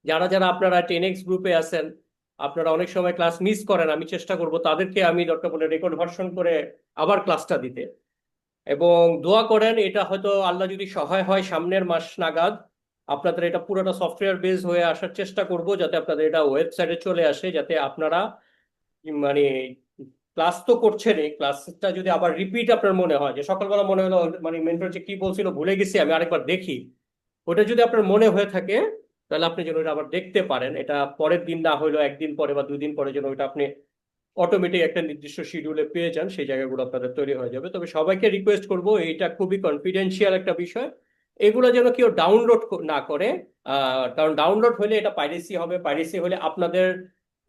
যারা যারা আপনারা 10X গ্রুপে আছেন, আপনারা অনেক সময় ক্লাস মিস করেন, আমি চেষ্টা করব তাদেরকে আমি দরকার পড়লে রেকর্ড ভার্সন করে আবার ক্লাসটা দিতে। এবং দোয়া করেন এটা হয়তো আল্লাহ যদি সহায় হয় সামনের মাস নাগাদ আপনাদের এটা পুরোটা সফটওয়্যার বেস হয়ে আসার চেষ্টা করব, যাতে আপনাদের এটা ওয়েবসাইটে চলে আসে, যাতে আপনারা মানে ক্লাস তো করছেনই, ক্লাসটা যদি আবার রিপিট আপনার মনে হয় যে সকালবেলা মনে হলো মানে মেন্টর যে কি বলছিল ভুলে গেছি, আমি আরেকবার দেখি, ওটা যদি আপনার মনে হয়ে থাকে তাহলে আপনি যেন ওটা আবার দেখতে পারেন। এটা পরের দিন না হইলেও একদিন পরে বা 2 দিন পরে যেন ওটা আপনি অটোমেটিক একটা নির্দিষ্ট শিডিউলে পেয়ে যান, সেই জায়গাগুলো আপনাদের তৈরি হয়ে যাবে। তবে সবাইকে রিকোয়েস্ট করব, এইটা খুবই কনফিডেন্সিয়াল একটা বিষয়, এগুলো যেন কেউ ডাউনলোড না করে। কারণ ডাউনলোড হলে এটা পাইরেসি হবে, পাইরেসি হলে আপনাদের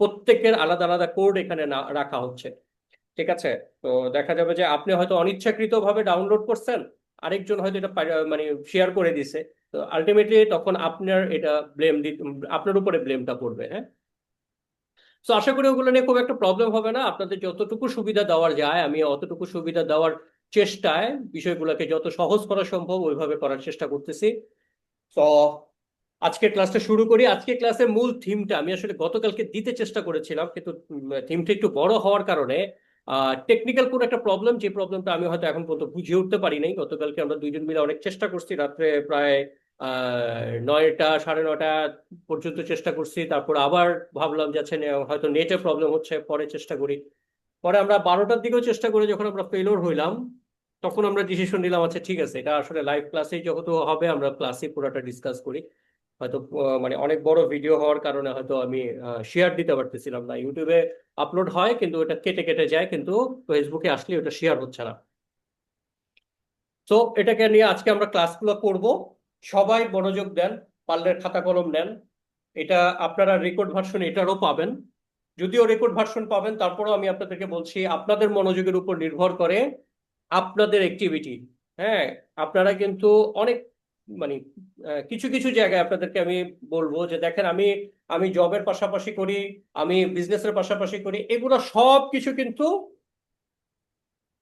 প্রত্যেকের আলাদা আলাদা কোড এখানে না রাখা হচ্ছে। ঠিক আছে? তো দেখা যাবে যে আপনি হয়তো অনিচ্ছাকৃত ভাবে ডাউনলোড করছেন, আরেকজন হয়তো এটা মানে শেয়ার করে দিছে, তো আলটিমেটলি তখন আপনার এটা ব্লেম আপনার উপরে ব্লেমটা পড়বে। হ্যাঁ, তো আশা করি ওগুলো নিয়ে খুব একটা প্রবলেম হবে না। আপনাদের যতটুকু সুবিধা দেওয়ার যায় আমি অতটুকু সুবিধা দেওয়ার চেষ্টায় বিষয়গুলোকে যত সহজ করা সম্ভব ওইভাবে করার চেষ্টা করতেছি। তো আজকের ক্লাসটা শুরু করি। আজকে ক্লাসের মূল থিমটা আমি আসলে গতকালকে দিতে চেষ্টা করেছিলাম, কিন্তু থিমটা একটু বড় হওয়ার কারণে টেকনিক্যাল কোন একটা প্রবলেম, যে প্রবলেমটা আমি হয়তো এখন পর্যন্ত বুঝিয়ে উঠতে পারি নাই। গতকালকে আমরা দুইজন মিলে অনেক চেষ্টা করছি, রাত্রে প্রায় 9টা 9:30 পর্যন্ত চেষ্টা করছি, তারপর আবার ভাবলাম যে আচ্ছা হয়তো নেটে প্রবলেম হচ্ছে, পরে চেষ্টা করি। পরে আমরা 12টার দিকেও চেষ্টা করি, যখন আমরা ফেলোর হইলাম তখন আমরা ডিসিশন নিলাম আচ্ছা ঠিক আছে, এটা আসলে লাইভ ক্লাসেই যেহেতু হবে আমরা ক্লাসে পুরোটা ডিসকাস করি। হয়তো মানে অনেক বড় ভিডিও হওয়ার কারণে হয়তো আমি শেয়ার দিতে পারতেছিলাম না। ইউটিউবে আপলোড হয় কিন্তু ওটা কেটে কেটে যায়, কিন্তু ফেসবুকে আসলে ওটা শেয়ার হচ্ছে না। তো এটাকে নিয়ে আজকে আমরা ক্লাসগুলো করব। সবাই মনোযোগ দেন, পারলে খাতা কলম নেন। এটা আপনারা রেকর্ড ভার্সন এটারও পাবেন। যদিও রেকর্ড ভার্সন পাবেন, তারপরেও আমি আপনাদেরকে বলছি আপনাদের মনোযোগের উপর নির্ভর করে আপনাদের অ্যাক্টিভিটি। হ্যাঁ, আপনারা কিন্তু অনেক মানে কিছু কিছু জায়গায় আপনাদেরকে আমি বলবো যে দেখেন, আমি আমি জবের পাশাপাশি করি, আমি বিজনেসের পাশাপাশি করি, এগুলো সব কিছু কিন্তু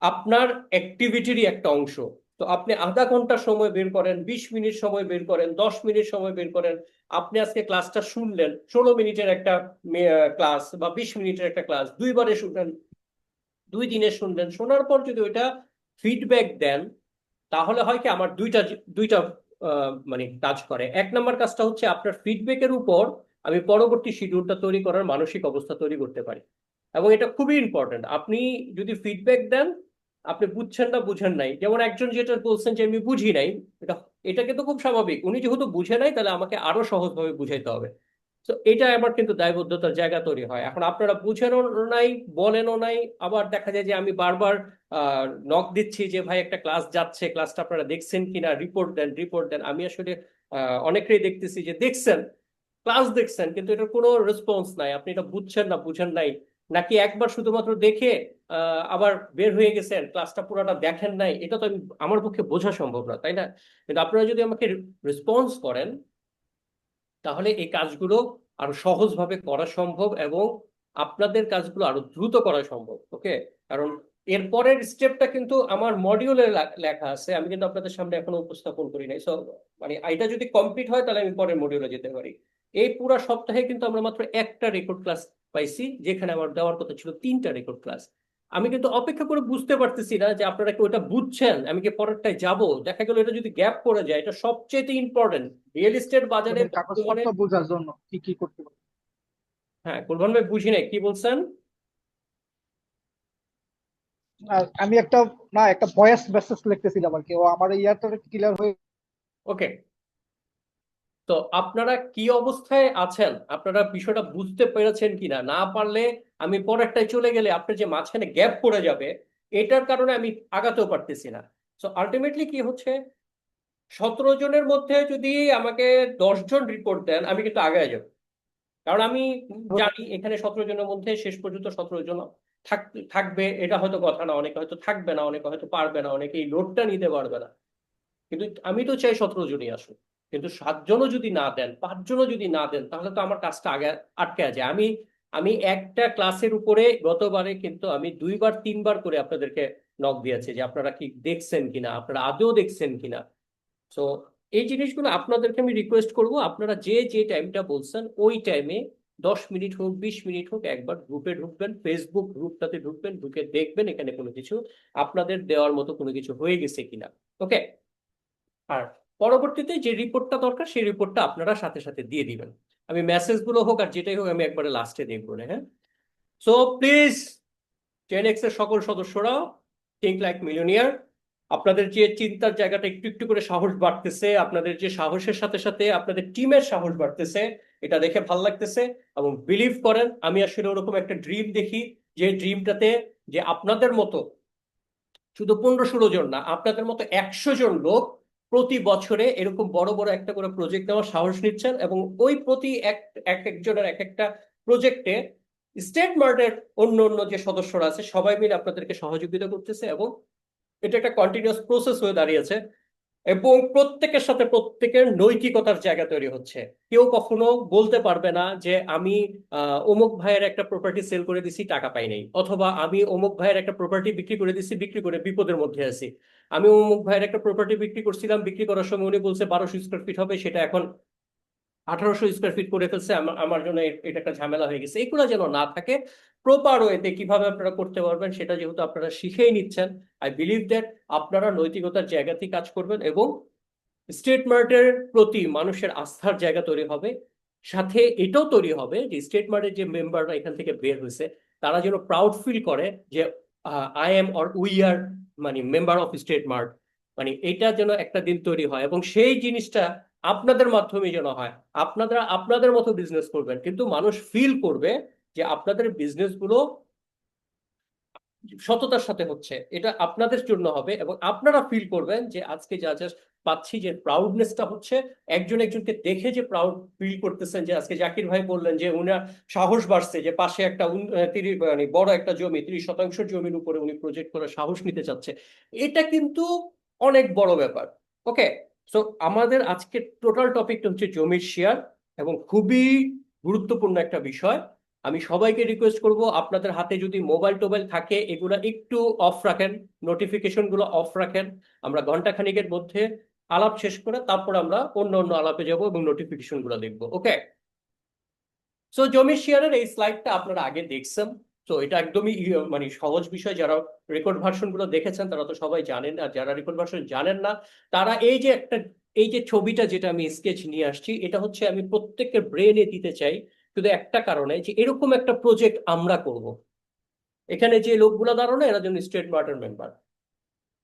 আপনার অ্যাক্টিভিটিরই একটা অংশ। তো আপনি আধা ঘন্টা সময় বের করেন, 20 মিনিট সময় বের করেন, 10 মিনিট সময় বের করেন। আপনি আজকে ক্লাসটা শুনলেন, 16 মিনিটের একটা ক্লাস বা 20 মিনিটের একটা ক্লাস, দুইবারে শুনলেন, 2 দিনে শুনলেন, শোনার পর যদি ওইটা ফিডব্যাক দেন, তাহলে হয় কি আমার দুইটা দুইটা মানে কাজ করে। 1 নম্বর কাজটা হচ্ছে আপনার ফিডব্যাকের উপর আমি পরবর্তী শিডিউলটা তৈরি করার মানসিক অবস্থা তৈরি করতে পারি। এবং এটা খুবই ইম্পর্টেন্ট, আপনি যদি ফিডব্যাক দেন, আপনি বুঝছেন না বুঝেন নাই, যেমন একজন যেটা বলছেন যে আমি বুঝি নাই, এটা এটা কিন্তু খুব স্বাভাবিক, উনি যেহেতু বুঝে নাই তাহলে আমাকে আরো সহজভাবে বুঝাইতে হবে। তো এটা আবার কিন্তু দায়বদ্ধতার জায়গা তৈরি হয়। এখন আপনারা বুঝেনও নাই, বলেনও নাই, আবার দেখা যায় যে আমি বারবার নক দিচ্ছি যে ভাই একটা ক্লাস যাচ্ছে, ক্লাসটা আপনারা দেখছেন কিনা, রিপোর্ট দেন রিপোর্ট দেন। আমি আসলে অনেকেই দেখতেছি যে দেখছেন, ক্লাস দেখছেন, কিন্তু এটার কোনো রেসপন্স নাই। আপনি এটা বুঝছেন না বুঝেন নাই, নাকি একবার শুধুমাত্র দেখে আবার বের হয়ে গেছেন, ক্লাসটা পুরোটা দেখেন নাই, এটা তো আমার পক্ষে বোঝা সম্ভব না, তাই না? কিন্তু আপনারা যদি আমাকে রেসপন্স করেন, তাহলে এই কাজগুলো আরো সহজভাবে করা সম্ভব এবং আপনাদের কাজগুলো আরো দ্রুত করা সম্ভব। ওকে? কারণ এরপরের স্টেপটা কিন্তু আমার মডিউলে লেখা আছে, আমি কিন্তু আপনাদের সামনে এখনো উপস্থাপন করি নাই। সো মানে এটা যদি কমপ্লিট হয় তাহলে আমি পরের মডিউলে যেতে পারি। এই পুরো সপ্তাহে কিন্তু আমরা মাত্র একটা রেকর্ড ক্লাস পাইছি, যেখানে আমার দেওয়ার কথা ছিল 3টা রেকর্ড ক্লাস। আমি কিন্তু অপেক্ষা করে বুঝতে পারতেছি না যে আপনারা কি ওটা বুঝছেন, আমি কি পরেরটায় যাব। দেখা গেল এটা যদি গ্যাপ পড়ে যায়, এটা সবচেয়ে ইম্পর্টেন্ট রিয়েল এস্টেট বাজারে আমাদের বর্তমানে। কাগজপত্র বোঝার জন্য কি কি করতে পারি। হ্যাঁ, কুলভান ভাই বুঝি নাই কি বলছেন। আর আমি একটা না একটা ভয়েস মেসেজ লিখতেছিলাম আর কি, ও আমার ইয়ারটা ক্লিয়ার হয়ে। ওকে, তো আপনারা কি অবস্থায় আছেন, আপনারা বিষয়টা বুঝতে পেরেছেন কিনা, না পারলে আমি পরেরটায় চলে গেলে আপনার যে মাঝখানে গ্যাপ পড়ে যাবে, এটার কারণে আমি আগাতেও পারতেছি না। তো আলটিমেটলি কি হচ্ছে, 17 জনের মধ্যে যদি আমাকে 10 জন রিপোর্ট দেন আমি কিন্তু আগে যাব। কারণ আমি জানি এখানে 17 জনের মধ্যে শেষ পর্যন্ত 17 জন থাকবে, এটা হয়তো কথা না, অনেকে হয়তো থাকবে না, অনেকে হয়তো পারবে না, অনেকে এই লোডটা নিতে পারবে না। কিন্তু আমি তো চাই 17 জনই আসুক। কিন্তু 7 জনও যদি না দেন, 5 জনও যদি না দেন, তাহলে তো আমার কাজটা আগে আটকে যায়। আমি আমি একটা ক্লাসের উপরে গতবারে কিন্তু আমি 2বার 3বার করে আপনাদেরকে নক দিয়েছি যে আপনারা কি দেখছেন কিনা, আপনারা আদৌ দেখছেন কিনা। তো এই জিনিসগুলো আপনাদেরকে আমি রিকোয়েস্ট করব, আপনারা যে যে টাইমটা বলছেন ওই টাইমে 10 মিনিট হোক 20 মিনিট হোক একবার গ্রুপে ঢুকবেন, ফেসবুক গ্রুপটাতে ঢুকবেন, ঢুকে দেখবেন এখানে কোনো কিছু আপনাদের দেওয়ার মতো কোনো কিছু হয়ে গেছে কিনা। ওকে? আর পরবর্তীতে যে রিপোর্টটা দরকার সেই রিপোর্টটা আপনারা সাথে সাথে দিয়ে দিবেন। আমি মেসেজগুলো হোক আর যেটাই হোক আমি একবারে লাস্টে দেখবো না, হ্যাঁ? সো প্লিজ 10X এর সকল সদস্যরা, থিঙ্ক লাইক মিলিয়নিয়ার। আপনাদের যে চিন্তার জায়গাটা একটু একটু করে সাহস বাড়তেছে, আপনাদের যে সাহসের সাথে সাথে আপনাদের টিমের সাহস বাড়তেছে, এটা দেখে ভালো লাগতেছে। এবং বিলিভ করেন, আমি আসলে ওরকম একটা ড্রিম দেখি, যে ড্রিমটাতে যে আপনাদের মতো শুধু 15-16 জন না, আপনাদের মতো 100 জন লোক প্রতি বছরে এরকম বড় বড় একটা করে প্রজেক্ট নেওয়ার সাহস নিচ্ছেন, এবং ওই প্রতি এক এক একজনের এক একটা প্রজেক্টে স্টেট মার্টের অন্য অন্য যে সদস্যরা আছে সবাই মিলে আপনাদেরকে সহযোগিতা করতেছে, এবং এটা একটা কন্টিনিউয়াস প্রসেস হয়ে দাঁড়িয়েছে। এবং প্রত্যেকের সাথে প্রত্যেকের নৈতিকতার জায়গা তৈরি হচ্ছে। কেউ কখনো বলতে পারবে না যে আমি অমুক ভাইয়ের একটা প্রপার্টি সেল করে দিছি, টাকা পাই নাই, অথবা আমি অমুক ভাইয়ের একটা প্রপার্টি বিক্রি করে দিছি, বিক্রি করে বিপদের মধ্যে আছি। আমি অমুক ভাইয়ের একটা প্রপার্টি বিক্রি করছিলাম, বিক্রি করার সময় উনি বলছে 1200 স্কোয়ার ফিট হবে, সেটা এখন 1800 স্কোয়ার ফিট করে ফেলছে, আমার জন্য এটা একটা ঝামেলা হয়ে গেছে। এগুলো যেন না থাকে। প্রপার ওয়েতে কিভাবে আপনারা করতে পারবেন সেটা যেহেতু আপনারা শিখেই নিচ্ছেন, আই বিলিভ দ্যাট আপনারা নৈতিকতার জায়গাতেই কাজ করবেন, এবং স্টেট মার্টের প্রতি মানুষের আস্থার জায়গা তৈরি হবে। সাথে এটাও তৈরি হবে যে স্টেট মার্টের যে মেম্বাররা এখান থেকে বের হয়েছে তারা যেন প্রাউড ফিল করে যে I am or we are মানে মেম্বার অফ স্টেট মার্ট। মানে এটা যেন একটা দিন তৈরি হয়, এবং সেই জিনিসটা আপনাদের মাধ্যমে যেন হয়। আপনারা আপনাদের মতো বিজনেস করবেন, কিন্তু মানুষ ফিল করবে যে আপনাদের বিজনেস গুলো সততার সাথে হচ্ছে, এটা আপনাদের জন্য হবে, এবং আপনারা ফিল করবেন যে আজকে যা যা পাচ্ছি, যে প্রাউডনেসটা হচ্ছে, একজন একজনকে দেখে যে প্রাউড ফিল করতেছেন। যে আজকে জাকির ভাই বললেন যে উনার সাহস বাড়ছে, যে পাশে একটা 30 মানে বড় একটা জমি, 30 শতাংশ জমির উপরে উনি প্রজেক্ট করার সাহস নিতে চাচ্ছে। এটা কিন্তু অনেক বড় ব্যাপার। ওকে? সো আমাদের আজকের টোটাল টপিকটা হচ্ছে জমির শেয়ার, এবং খুবই গুরুত্বপূর্ণ একটা বিষয়। আমি সবাইকে রিকোয়েস্ট করব, আপনাদের হাতে যদি মোবাইল টোবাইল থাকে এগুলা একটু অফ রাখেন, নোটিফিকেশন গুলো অফ রাখেন। আমরা ঘন্টা খানিকের মধ্যে আলাপ শেষ করে তারপর আমরা অন্য অন্য আলাপে যাব এবং নোটিফিকেশন গুলো দেখবো। ওকে? সো জমি শেয়ারের এই স্লাইডটা আপনারা আগে দেখছেন। তো এটা একদমই মানে সহজ বিষয়। যারা রেকর্ড ভার্সন গুলো দেখেছেন তারা তো সবাই জানেন, আর যারা রেকর্ড ভার্সন জানেন না তারা এই যে ছবিটা যেটা আমি স্কেচ নিয়ে আসছি, এটা হচ্ছে আমি প্রত্যেকের ব্রেনে দিতে চাই, শুধু একটা কারণে যে এরকম একটা প্রজেক্ট আমরা করব। এখানে যে লোকগুলো দাঁড়ানো এরা যেন স্টেট মার্টার মেম্বার।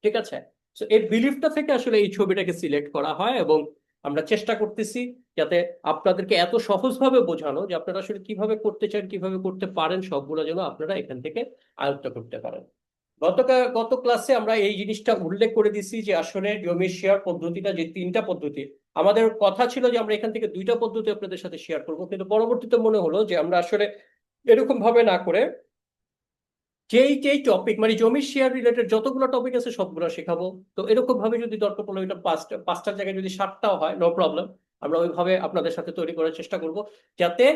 ঠিক আছে? তো এই বিলিফটা থেকে আসলে এই ছবিটাকে সিলেক্ট করা হয়, এবং আমরা চেষ্টা করতেছি যাতে আপনাদেরকে এত সহজভাবে বোঝানো যে আপনারা আসলে কিভাবে করতে চান, কিভাবে করতে পারেন, সবগুলো যেন আপনারা এখান থেকে আয়ত্ত করতে পারেন। গত ক্লাসে আমরা এই জিনিসটা উল্লেখ করে দিছি যে আসলে জমি শেয়ার পদ্ধতিটা যে 3টা পদ্ধতি, আমাদের কথা ছিল যে আমরা এখান থেকে 2টা পদ্ধতি আপনাদের সাথে শেয়ার করব, কিন্তু পরবর্তীতে মনে হলো যে আমরা আসলে এরকম ভাবে না করে যেই যেই টপিক মানে জমি শেয়ার রিলেটেড যতগুলো টপিক আছে সবগুলো শেখাবো। তো এরকম ভাবে যদি দরকার পড়লো এটা পাঁচটার জায়গায় যদি 7টাও হয়, নো প্রবলেম। আমরা ওইভাবে আপনাদের সাথে তৈরি করার চেষ্টা করব, যাতে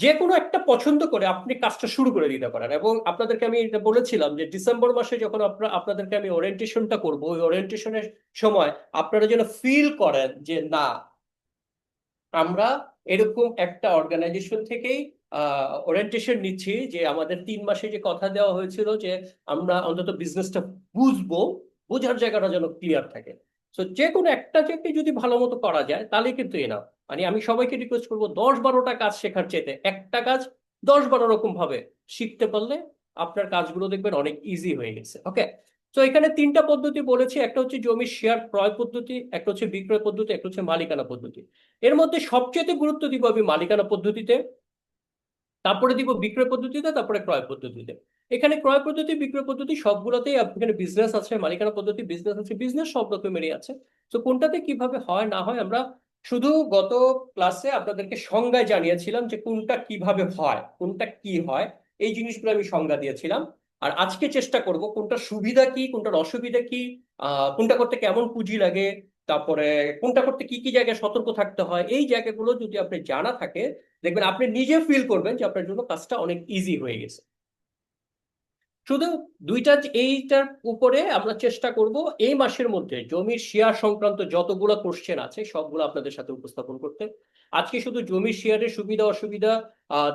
যে কোনো একটা পছন্দ করে আপনি কাজটা শুরু করে দিতে পারেন। এবং আপনাদেরকে আমি এটা বলেছিলাম যে ডিসেম্বর মাসে যখন আপনাদেরকে আমি ওরিয়েন্টেশনটা করবো, ওই ওরিয়েন্টেশনের সময় আপনারা যেন ফিল করেন যে না, আমরা এরকম একটা অর্গানাইজেশন থেকেই ওরিয়েন্টেশন নিচ্ছি, যে আমাদের 3 মাসে যে কথা দেওয়া হয়েছিল যে আমরা অন্তত বিজনেসটা বুঝবো, বোঝার জায়গাটা যেন ক্লিয়ার থাকে। তো যে কোনো একটা জায়গায় যদি ভালো মতো করা যায় তাহলে কিন্তু না, মানে আমি সবাইকে রিকোয়েস্ট করবো 10-12টা কাজ শেখার চাইতে একটা কাজ 10-12 রকম ভাবে শিখতে পারলে আপনার কাজগুলো দেখবেন অনেক ইজি হয়ে গেছে। ওকে? তো এখানে 3টা পদ্ধতি বলেছি, একটা হচ্ছে জমি শেয়ার ক্রয় পদ্ধতি, একটা হচ্ছে বিক্রয় পদ্ধতি, একটা হচ্ছে মালিকানা পদ্ধতি। এর মধ্যে সবচেয়ে গুরুত্ব দিব আমি মালিকানা পদ্ধতিতে, তারপরে দিব বিক্রয় পদ্ধতিতে, তারপরে ক্রয় পদ্ধতিতে। এখানে ক্রয় পদ্ধতি বিক্রয় পদ্ধতি সবগুলোতেই এখানে বিজনেস আছে, মালিকানা পদ্ধতি বিজনেস আছে, বিজনেস সব রকমেরই আছে। তো কোনটাতে কিভাবে হয় না হয় আমরা শুধু গত ক্লাসে আপনাদেরকে সংজ্ঞায় জানিয়েছিলাম যে কোনটা কিভাবে হয়, কোনটা কি হয়, এই জিনিসগুলো আমি সংজ্ঞা দিয়েছিলাম। আর আজকে চেষ্টা করব কোনটা সুবিধা কি, কোনটার অসুবিধা কি, কোনটা করতে কেমন পুঁজি লাগে, তারপরে কোনটা করতে কি কি জায়গায় সতর্ক থাকতে হয়, এই জায়গাগুলো যদি আপনি জানা থাকে দেখবেন আপনি নিজে ফিল করবেন যে আপনার জন্য কাজটা অনেক ইজি হয়ে গেছে। শুধু এইটার উপরে আমরা চেষ্টা করব এই মাসের মধ্যে জমির শেয়ার সংক্রান্ত যতগুলো কোশ্চেন আছে সবগুলো আপনাদের সাথে উপস্থাপন করতে। আজকে শুধু জমির শেয়ারের সুবিধা অসুবিধা,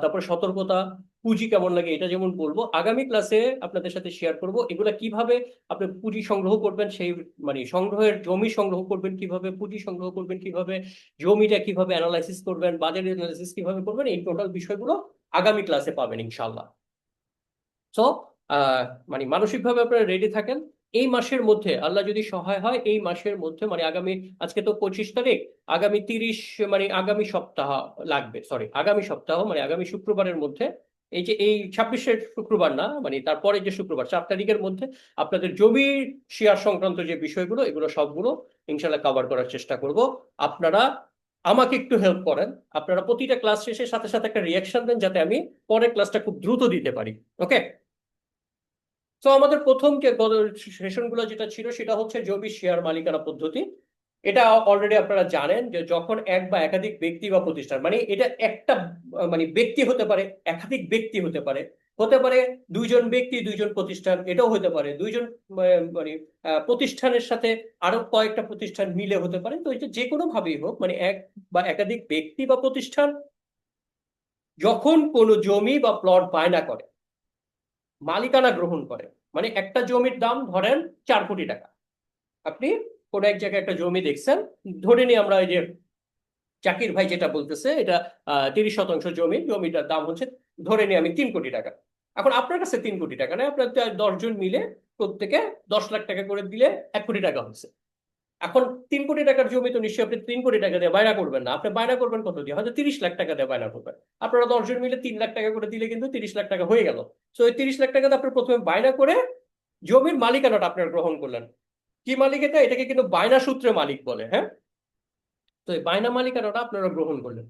তারপর সতর্কতা, পুঁজি কেমন লাগে এটা যেমন বলবো, আগামী ক্লাসে আপনাদের সাথে শেয়ার করব এগুলা কিভাবে আপনি পুঁজি সংগ্রহ করবেন, সেই মানে সংগ্রহের জমি সংগ্রহ করবেন কিভাবে, পুঁজি সংগ্রহ করবেন কিভাবে, জমিটা কিভাবে অ্যানালাইসিস করবেন, বাজার অ্যানালাইসিস কিভাবে করবেন, এই টোটাল বিষয়গুলো আগামী ক্লাসে পাবেন ইনশাল্লাহ। সো মানে মানসিকভাবে আপনারা রেডি থাকেন। এই মাসের মধ্যে আল্লাহ যদি সহায় হয়, এই মাসের মধ্যে মানে আগামী, আজকে তো 25 তারিখ, আগামী 30 মানে আগামী সপ্তাহ লাগবে, সরি আগামী সপ্তাহ মানে আগামী শুক্রবারের মধ্যে, এই যে এই 26-এর শুক্রবার না, মানে তারপরে যে শুক্রবার 4 তারিখের মধ্যে আপনাদের জমি শেয়ার সংক্রান্ত যে বিষয়গুলো এগুলো সবগুলো ইনশাল্লাহ কভার করার চেষ্টা করব। আপনারা আমাকে একটু হেল্প করেন, আপনারা প্রতিটা ক্লাস শেষে সাথে সাথে একটা রিয়াকশন দেন যাতে আমি পরের ক্লাসটা খুব দ্রুত দিতে পারি। ওকে? তো আমাদের প্রথম সেশনগুলো যেটা ছিল সেটা হচ্ছে জমি শেয়ার মালিকানা পদ্ধতি। এটা অলরেডি আপনারা জানেন যে যখন এক বা একাধিক ব্যক্তি বা প্রতিষ্ঠান, মানে এটা একটা মানে ব্যক্তি হতে পারে, একাধিক ব্যক্তি হতে পারে, হতে পারে দুইজন ব্যক্তি দুইজন প্রতিষ্ঠান, এটাও হতে পারে দুইজন মানে প্রতিষ্ঠানের সাথে আরো কয়েকটা প্রতিষ্ঠান মিলে হতে পারে। তো এটা যে কোনো ভাবেই হোক, মানে এক বা একাধিক ব্যক্তি বা প্রতিষ্ঠান যখন কোনো জমি বা প্লট বায়না করে, মালিকানা গ্রহণ করে, মানে একটা জমির দাম ধরেন 4 কোটি টাকা, আপনি কোন এক জায়গায় একটা জমি দেখছেন, ধরে নিই আমরা এই যে জাকির ভাই যেটা বলতেছে এটা 30 শতাংশ জমি, জমিটার দাম হচ্ছে ধরে নিই আমি 3 কোটি টাকা। এখন আপনার কাছে 3 কোটি টাকা নেই, আপনার 10 জন মিলে প্রত্যেকে 10 লাখ টাকা করে দিলে 1 কোটি টাকা হচ্ছে। এখন 3 কোটি টাকার জমি তো নিশ্চয়ই আপনি 3 কোটি টাকা দিয়ে বায়না করবেন না, আপনি বায়না করবেন কত দিয়ে, হয়তো 30 লাখ টাকা দিয়ে বায়না করবেন। আপনারা 10 জন মিলে 3 লাখ টাকা করে দিলে কিন্তু 30 লাখ টাকা হয়ে গেল। তো এই 30 লাখ টাকা আপনি প্রথমে বায়না করে জমির মালিকানাটা আপনারা গ্রহণ করলেন। কি মালিক? এটাকে কিন্তু বায়না সূত্রে মালিক বলে, হ্যাঁ? তো এই বায়না মালিকানাটা আপনারা গ্রহণ করলেন।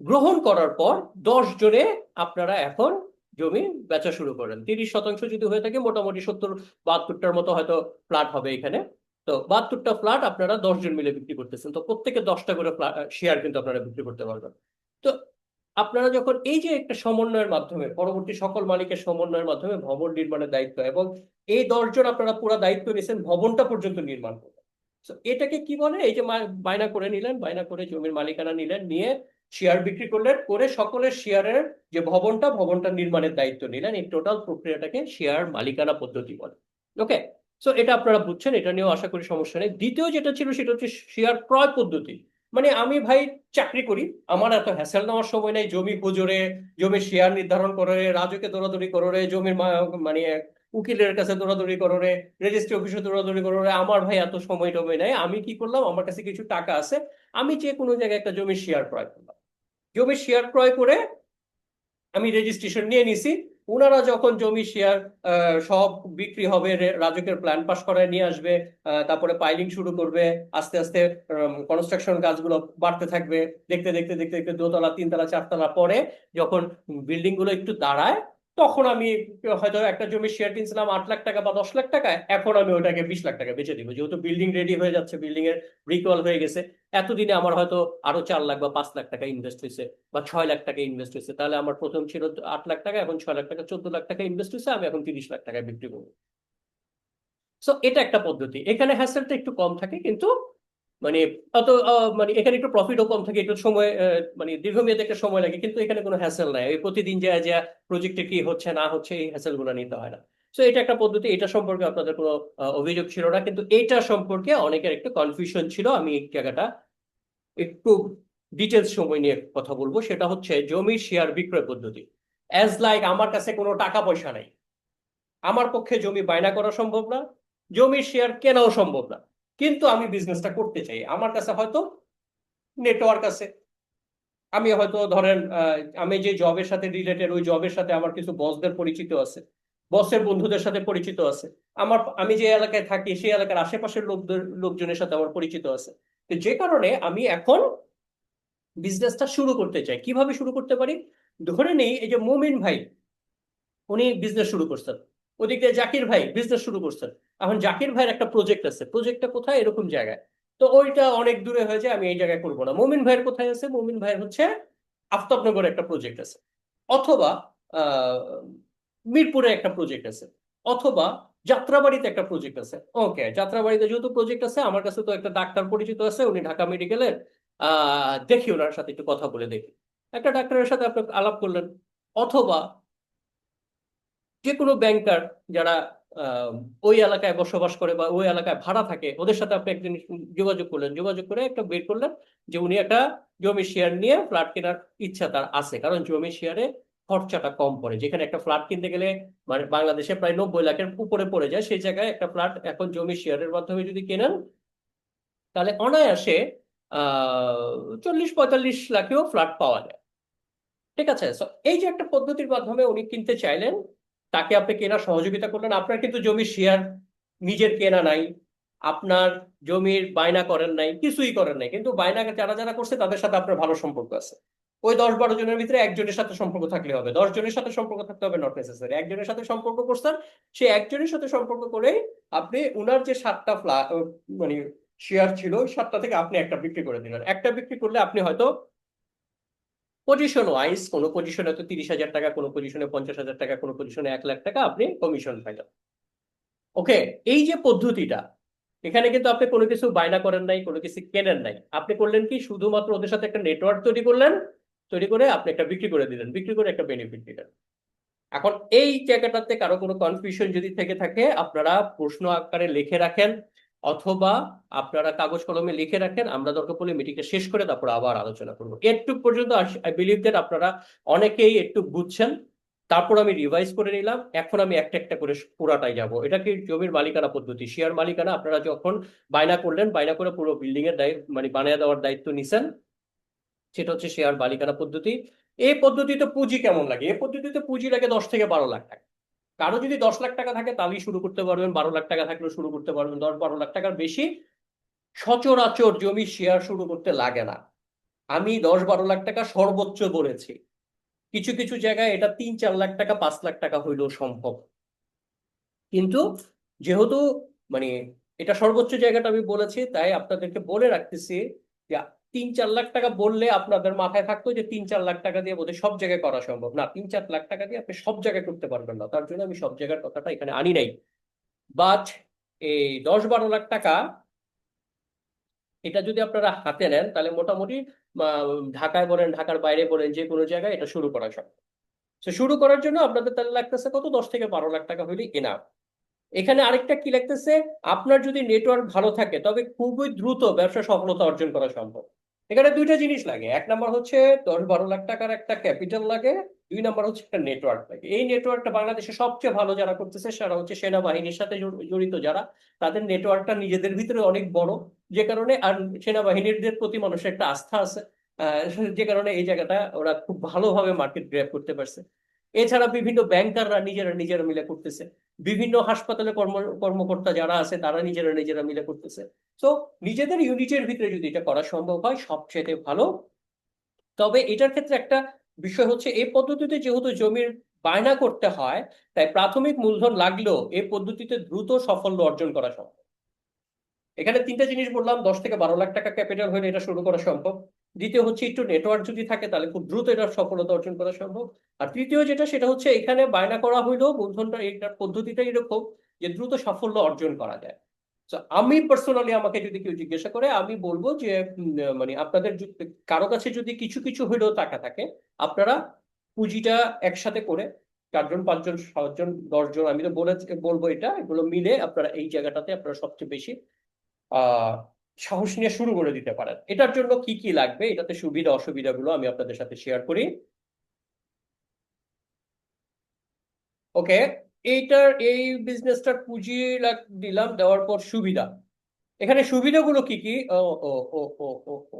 গ্রহণ করার পর 10 জনে আপনারা এখন জমি বেচা শুরু করেন। 30 শতাংশ যদি হয়ে থাকে মোটামুটি 70-72টার মতো হয়তো ফ্ল্যাট হবে এখানে। তো 72টা ফ্ল্যাট আপনারা 10 জন মিলে বিক্রি করতেছেন, তো প্রত্যেকে 10টা করে শেয়ার কিন্তু আপনারা বিক্রি করতে পারবেন। তো আপনারা যখন এই যে একটা সমন্বয়ের মাধ্যমে, পরবর্তী সকল মালিকের সমন্বয়ের মাধ্যমে ভবন নির্মাণের দায়িত্ব, এবং এই 10 জন আপনারা পুরো দায়িত্ব নিয়েছেন ভবনটা পর্যন্ত নির্মাণ করবেন। তো এটাকে কি বলে? এই যে বায়না করে নিলেন, বায়না করে জমির মালিকানা নিলেন, নিয়ে শেয়ার বিক্রি করলেন, করে সকলের শেয়ারের যে ভবনটা নির্মাণের দায়িত্ব নিলেন, এই টোটাল প্রক্রিয়াটাকে শেয়ার মালিকানা পদ্ধতি বলে। ওকে? সো এটা আপনারা বুঝছেন, এটা নিয়েও আশা করি সমস্যা নেই। দ্বিতীয় যেটা ছিল সেটা হচ্ছে শেয়ার ক্রয় পদ্ধতি। মানে আমি ভাই চাকরি করি, আমার এত হ্যাসেল নেওয়ার সময় নেই জমি হুজুরে, জমির শেয়ার নির্ধারণ করে, রাজুকে দৌড়াদৌড়ি করে, জমির মানে উকিলের কাছে দৌড়াদৌড়ি করে, রেজিস্ট্রি অফিসে দৌড়াদৌড়ি করে, আমার ভাই এত সময় টময় নাই। আমি কি করলাম, আমার কাছে কিছু টাকা আছে, আমি যে কোনো জায়গায় একটা জমির শেয়ার ক্রয় করলাম। জমির শেয়ার ক্রয় করে আমি রেজিস্ট্রেশন নিয়ে নিছি। ওনারা যখন জমি শেয়ার সব বিক্রি হবে, রাজুকের প্ল্যান পাস করায় নিয়ে আসবে, তারপরে পাইলিং শুরু করবে, আস্তে আস্তে কনস্ট্রাকশন কাজগুলো বাড়তে থাকবে, দেখতে দেখতে দেখতে দেখতে 2 তলা 3 তলা 4 তলা পরে যখন বিল্ডিং গুলো একটু দাঁড়ায়, তখন আমি হয়তো একটা জমির শেয়ার কিনছিলাম 8 লাখ টাকা বা 10 লাখ টাকায়, এখন আমি ওটাকে 20 লাখ টাকা বেচে দিব, যেহেতু বিল্ডিং রেডি হয়ে যাচ্ছে, বিল্ডিং এর ব্রিক ওয়াল হয়ে গেছে। এতদিনে আমার হয়তো আরো 4 লাখ বা 5 লাখ টাকা ইনভেস্ট হয়েছে, বা 6 লাখ টাকা ইনভেস্ট হয়েছে। তাহলে আমার প্রথম ছিল 8 লাখ টাকা, এখন 6 লাখ টাকা, 14 লাখ টাকা ইনভেস্ট হয়েছে, আমি এখন 30 লাখ টাকায় বিক্রি করবো। সো এটা একটা পদ্ধতি, এখানে হ্যাসেলটা একটু কম থাকে, কিন্তু মানে অত মানে এখানে একটু প্রফিটও কম থাকে, একটু সময় মানে দীর্ঘমেয়াদে একটা সময় লাগে, কিন্তু এখানে কোনো হ্যাসেল নাই, এই প্রতিদিন যা যা প্রজেক্টে কি হচ্ছে না হচ্ছে এই হ্যাসেল গুলো নিতে হয় না। তো এটা একটা পদ্ধতি, এটা সম্পর্কে আপনাদের কোনো অভিযোগ ছিল না, কিন্তু এটা সম্পর্কে অনেকের একটু কনফিউশন ছিল। আমি এই জায়গাটা একটু ডিটেলস সময় নিয়ে কথা বলবো, সেটা হচ্ছে জমির শেয়ার বিক্রয় পদ্ধতি। অ্যাজ লাইক আমার কাছে কোনো টাকা পয়সা নাই, আমার পক্ষে জমি বায়না করা সম্ভব না, জমির শেয়ার কেনাও সম্ভব না, কিন্তু আমি বিজনেসটা করতে চাই, আমার কাছে হয়তো নেটওয়ার্ক আছে, আমি হয়তো ধরেন আমি যে জবের সাথে রিলেটেড, ওই জবের সাথে আমার কিছু বসদের পরিচিত আছে, বসের বন্ধুদের সাথে পরিচিত আছে, আমি যে এলাকায় থাকি সেই এলাকার আশেপাশের লোকজনের সাথে আমার পরিচিত আছে। তো যে কারণে আমি এখন বিজনেসটা শুরু করতে চাই। কিভাবে শুরু করতে পারি? ধরে নেই এই যে মুমিন ভাই, উনি বিজনেস শুরু করছেন, ওদিক দিয়ে জাকির ভাই বিজনেস শুরু করছেন। এখন জাকির ভাইয়ের একটা প্রজেক্ট আছে, প্রজেক্টটা কোথায়? এরকম জায়গায়। তো ওইটা অনেক দূরে হয়ে যায়, আমি এই জায়গায় করবো না। মুমিন ভাইয়ের কোথায় আছে? মুমিন ভাইয়ের হচ্ছে আফতাবনগরে একটা প্রজেক্ট আছে, অথবা মিরপুরে একটা প্রজেক্ট আছে, অথবা যাত্রাবাড়িতে একটা প্রজেক্ট আছে। ওকে, যাত্রাবাড়িতে যেহেতু প্রজেক্ট আছে, আমার কাছে তো একটা ডাক্তার পরিচিত আছে, উনি ঢাকা মেডিকেলের, দেখি ওনার সাথে একটু কথা বলে দেখি। একটা ডাক্তারের সাথে আপনি আলাপ করলেন, অথবা যে কোনো ব্যাংকার যারা আহ, ওই এলাকায় বসবাস করে বা ওই এলাকায় ভাড়া থাকে, ওদের সাথে আপনি একদিন যোগাযোগ করলেন, যোগাযোগ করে একটা বের করলেন যে উনি একটা জমি শেয়ার নিয়ে ফ্ল্যাট কেনার ইচ্ছা তার আছে, কারণ জমি শেয়ারে খরচাটা কম পড়ে। যেখানে একটা ফ্ল্যাট কিনতে গেলে মানে বাংলাদেশে প্রায় 90 লাখের উপরে পড়ে যায়, সেই জায়গায় একটা ফ্ল্যাট এখন জমি শেয়ারের মাধ্যমে যদি কেনেন, তাহলে অনায়াসে 40-45 লাখেও ফ্ল্যাট পাওয়া যায়। ঠিক আছে, So, এই যে একটা পদ্ধতির মাধ্যমে উনি কিনতে চাইলেন, তাকে আপনি কেনার সহযোগিতা করলেন। আপনার কিন্তু জমির শেয়ার নিজের কেনা নাই, আপনার জমির বায়না করেন নাই, কিছুই করেন নাই, কিন্তু বায়না যারা যারা করছে তাদের সাথে আপনার ভালো সম্পর্ক আছে। ওই 10-12 জনের ভিতরে একজনের সাথে সম্পর্ক থাকলে হবে, 10 জনের সাথে সম্পর্ক থাকতে হবে নট নেসেসারি। একজনের সাথে সম্পর্ক করছেন, সে একজনের সাথে সম্পর্ক করেই আপনি উনার যে 7টা মানে শেয়ার ছিল, ওই 7টা থেকে আপনি একটা বিক্রি করে দিলেন। একটা বিক্রি করলে আপনি হয়তো পজিশন ওয়াইজ, কোনো পজিশনে তো 30,000 টাকা, কোনো পজিশনে 50,000 টাকা, কোনো পজিশনে 1 লাখ টাকা আপনি কমিশন পাইলেন। ওকে, এই যে পদ্ধতিটা, এখানে কিন্তু আপনি কোনো কিছু বায়না করেন নাই, কোনো কিছু কেনেন নাই, আপনি করলেন কি, শুধুমাত্র ওদের সাথে একটা নেটওয়ার্ক তৈরি করলেন, তৈরি করে আপনি একটা বিক্রি করে দিলেন, বিক্রি করে একটা বেনিফিট দিলেন। এখন এই জায়গাটাতে কারো কোনো কনফিউশন যদি থেকে থাকে, আপনারা প্রশ্ন আকারে লিখে রাখেন, অথবা আপনারা কাগজ কলমে লিখে রাখেন, আমরা দরকার পড়লে মিটিংটা শেষ করে তারপর আবার আলোচনা করবো। এটুক পর্যন্ত আই বিলিভ দ্যাট আপনারা অনেকেই একটু বুঝছেন। তারপর আমি রিভাইজ করে নিলাম, এখন আমি একটা একটা করে পুরাটাই যাব। এটা কি জমির মালিকানা পদ্ধতি, শেয়ার মালিকানা। আপনারা যখন বায়না করলেন, বায়না করে পুরো বিল্ডিং এর দায়িত্ব মানে বানিয়ে দেওয়ার দায়িত্ব নিছেন, সেটা হচ্ছে শেয়ার মালিকানা পদ্ধতি। এই পদ্ধতিতে পুঁজি কেমন লাগে? এই পদ্ধতিতে পুঁজি লাগে 10 থেকে 12 লাখ টাকা। কারো যদি 10 লাখ টাকা থাকে তাহলেই শুরু করতে পারবেন, 12 লাখ টাকা থাকলেও শুরু করতে পারবেন, 10-12 লাখ টাকার বেশি সচরাচর জমি শেয়ার শুরু করতে লাগে না। আমি 10-12 লাখ টাকা সর্বোচ্চ বলেছি, কিছু কিছু জায়গায় এটা 3-4 লাখ টাকা, 5 লাখ টাকা হইলেও সম্ভব। কিন্তু যেহেতু মানে এটা সর্বোচ্চ জায়গাটা আমি বলেছি, তাই আপনাদেরকে বলে রাখতেছি যে 3-4 লাখ টাকা বললে আপনাদের মাথায় থাকতো যে 3-4 লাখ টাকা দিয়ে বোধহয় সব জায়গায় করা সম্ভব না। 3-4 লাখ টাকা দিয়ে আপনি সব জায়গায় করতে পারবেন না, তার জন্য আমি সব জায়গার কথাটা এখানে আনি নাই। বাট এই 10-12 লাখ টাকা, এটা যদি আপনারা হাতে নেন, তাহলে মোটামুটি ঢাকায় বলেন, ঢাকার বাইরে বলেন, যে কোনো জায়গায় এটা শুরু করা সম্ভব। তো শুরু করার জন্য আপনাদের তাহলে লাগতেছে কত, 10 থেকে 12 লাখ টাকা হইলে এনাফ। এখানে আরেকটা কি লাগতেছে, আপনার যদি নেটওয়ার্ক ভালো থাকে তবে খুবই দ্রুত ব্যবসা সফলতা অর্জন করা সম্ভব। এখানে দুইটা জিনিস লাগে, 1 নম্বর হচ্ছে 10-12 লাখ টাকার একটা ক্যাপিটাল লাগে, 2 নম্বর হচ্ছে একটা নেটওয়ার্ক লাগে। এই নেটওয়ার্কটা বাংলাদেশে সবচেয়ে ভালো যারা করতেছে সেটা হচ্ছে সেনাবাহিনীর সাথে জড়িত যারা, তাদের নেটওয়ার্কটা নিজেদের ভিতরে অনেক বড়, যে কারণে আর সেনাবাহিনীদের প্রতি মানুষের একটা আস্থা আছে, যে কারণে এই জায়গাটা ওরা খুব ভালোভাবে মার্কেট গ্র্যাব করতে পারছে। এছাড়া বিভিন্ন ব্যাংকাররা নিজেরা নিজেরা মিলে করতেছে, বিভিন্ন হাসপাতালে কর্মকর্তা যারা আছে তারা নিজেরা নিজেরা মিলে করতেছে। তো নিজেদের ইউনিটের ভিতরে যদি এটা করা সম্ভব হয় সবচেয়ে ভালো। তবে এটার ক্ষেত্রে একটা বিষয় হচ্ছে, এই পদ্ধতিতে যেহেতু জমির বায়না করতে হয়, তাই প্রাথমিক মূলধন লাগলেও এই পদ্ধতিতে দ্রুত সাফল্য অর্জন করা সম্ভব। এখানে তিনটা জিনিস বললাম, 10 থেকে 12 লাখ টাকা ক্যাপিটাল হলে এটা শুরু করা সম্ভব। দ্বিতীয় হচ্ছে একটু নেটওয়ার্ক যদি থাকে তাহলে খুব দ্রুত এটা সফলতা অর্জন করা সম্ভব। আর তৃতীয় যেটা, সেটা হচ্ছে এখানে বায়না করা হইলেও মূলধনটা, এইটার পদ্ধতিটা এরকম যে দ্রুত সাফল্য অর্জন করা যায়। তো আমি পার্সোনালি, আমাকে যদি কেউ জিজ্ঞাসা করে, আমি বলবো যে মানে আপনাদের কারো কাছে যদি কিছু কিছু হইলেও টাকা থাকে, আপনারা পুঁজিটা একসাথে করে 4-5 জন, 7 জন, 10 জন, আমি তো বলবো এটা, এগুলো মিলে আপনারা এই জায়গাটাতে আপনারা সবচেয়ে বেশি আহ সাহস নিয়ে শুরু করে দিতে পারেন। এটার জন্য কি কি লাগবে, এটাতে সুবিধা অসুবিধাগুলো আমি আপনাদের সাথে শেয়ার করি। ওকে, এই বিজনেসটার পুঁজি দিলাম, দেওয়ার পর সুবিধা। এখানে সুবিধাগুলো কি কি? ও ও ও ও ও ও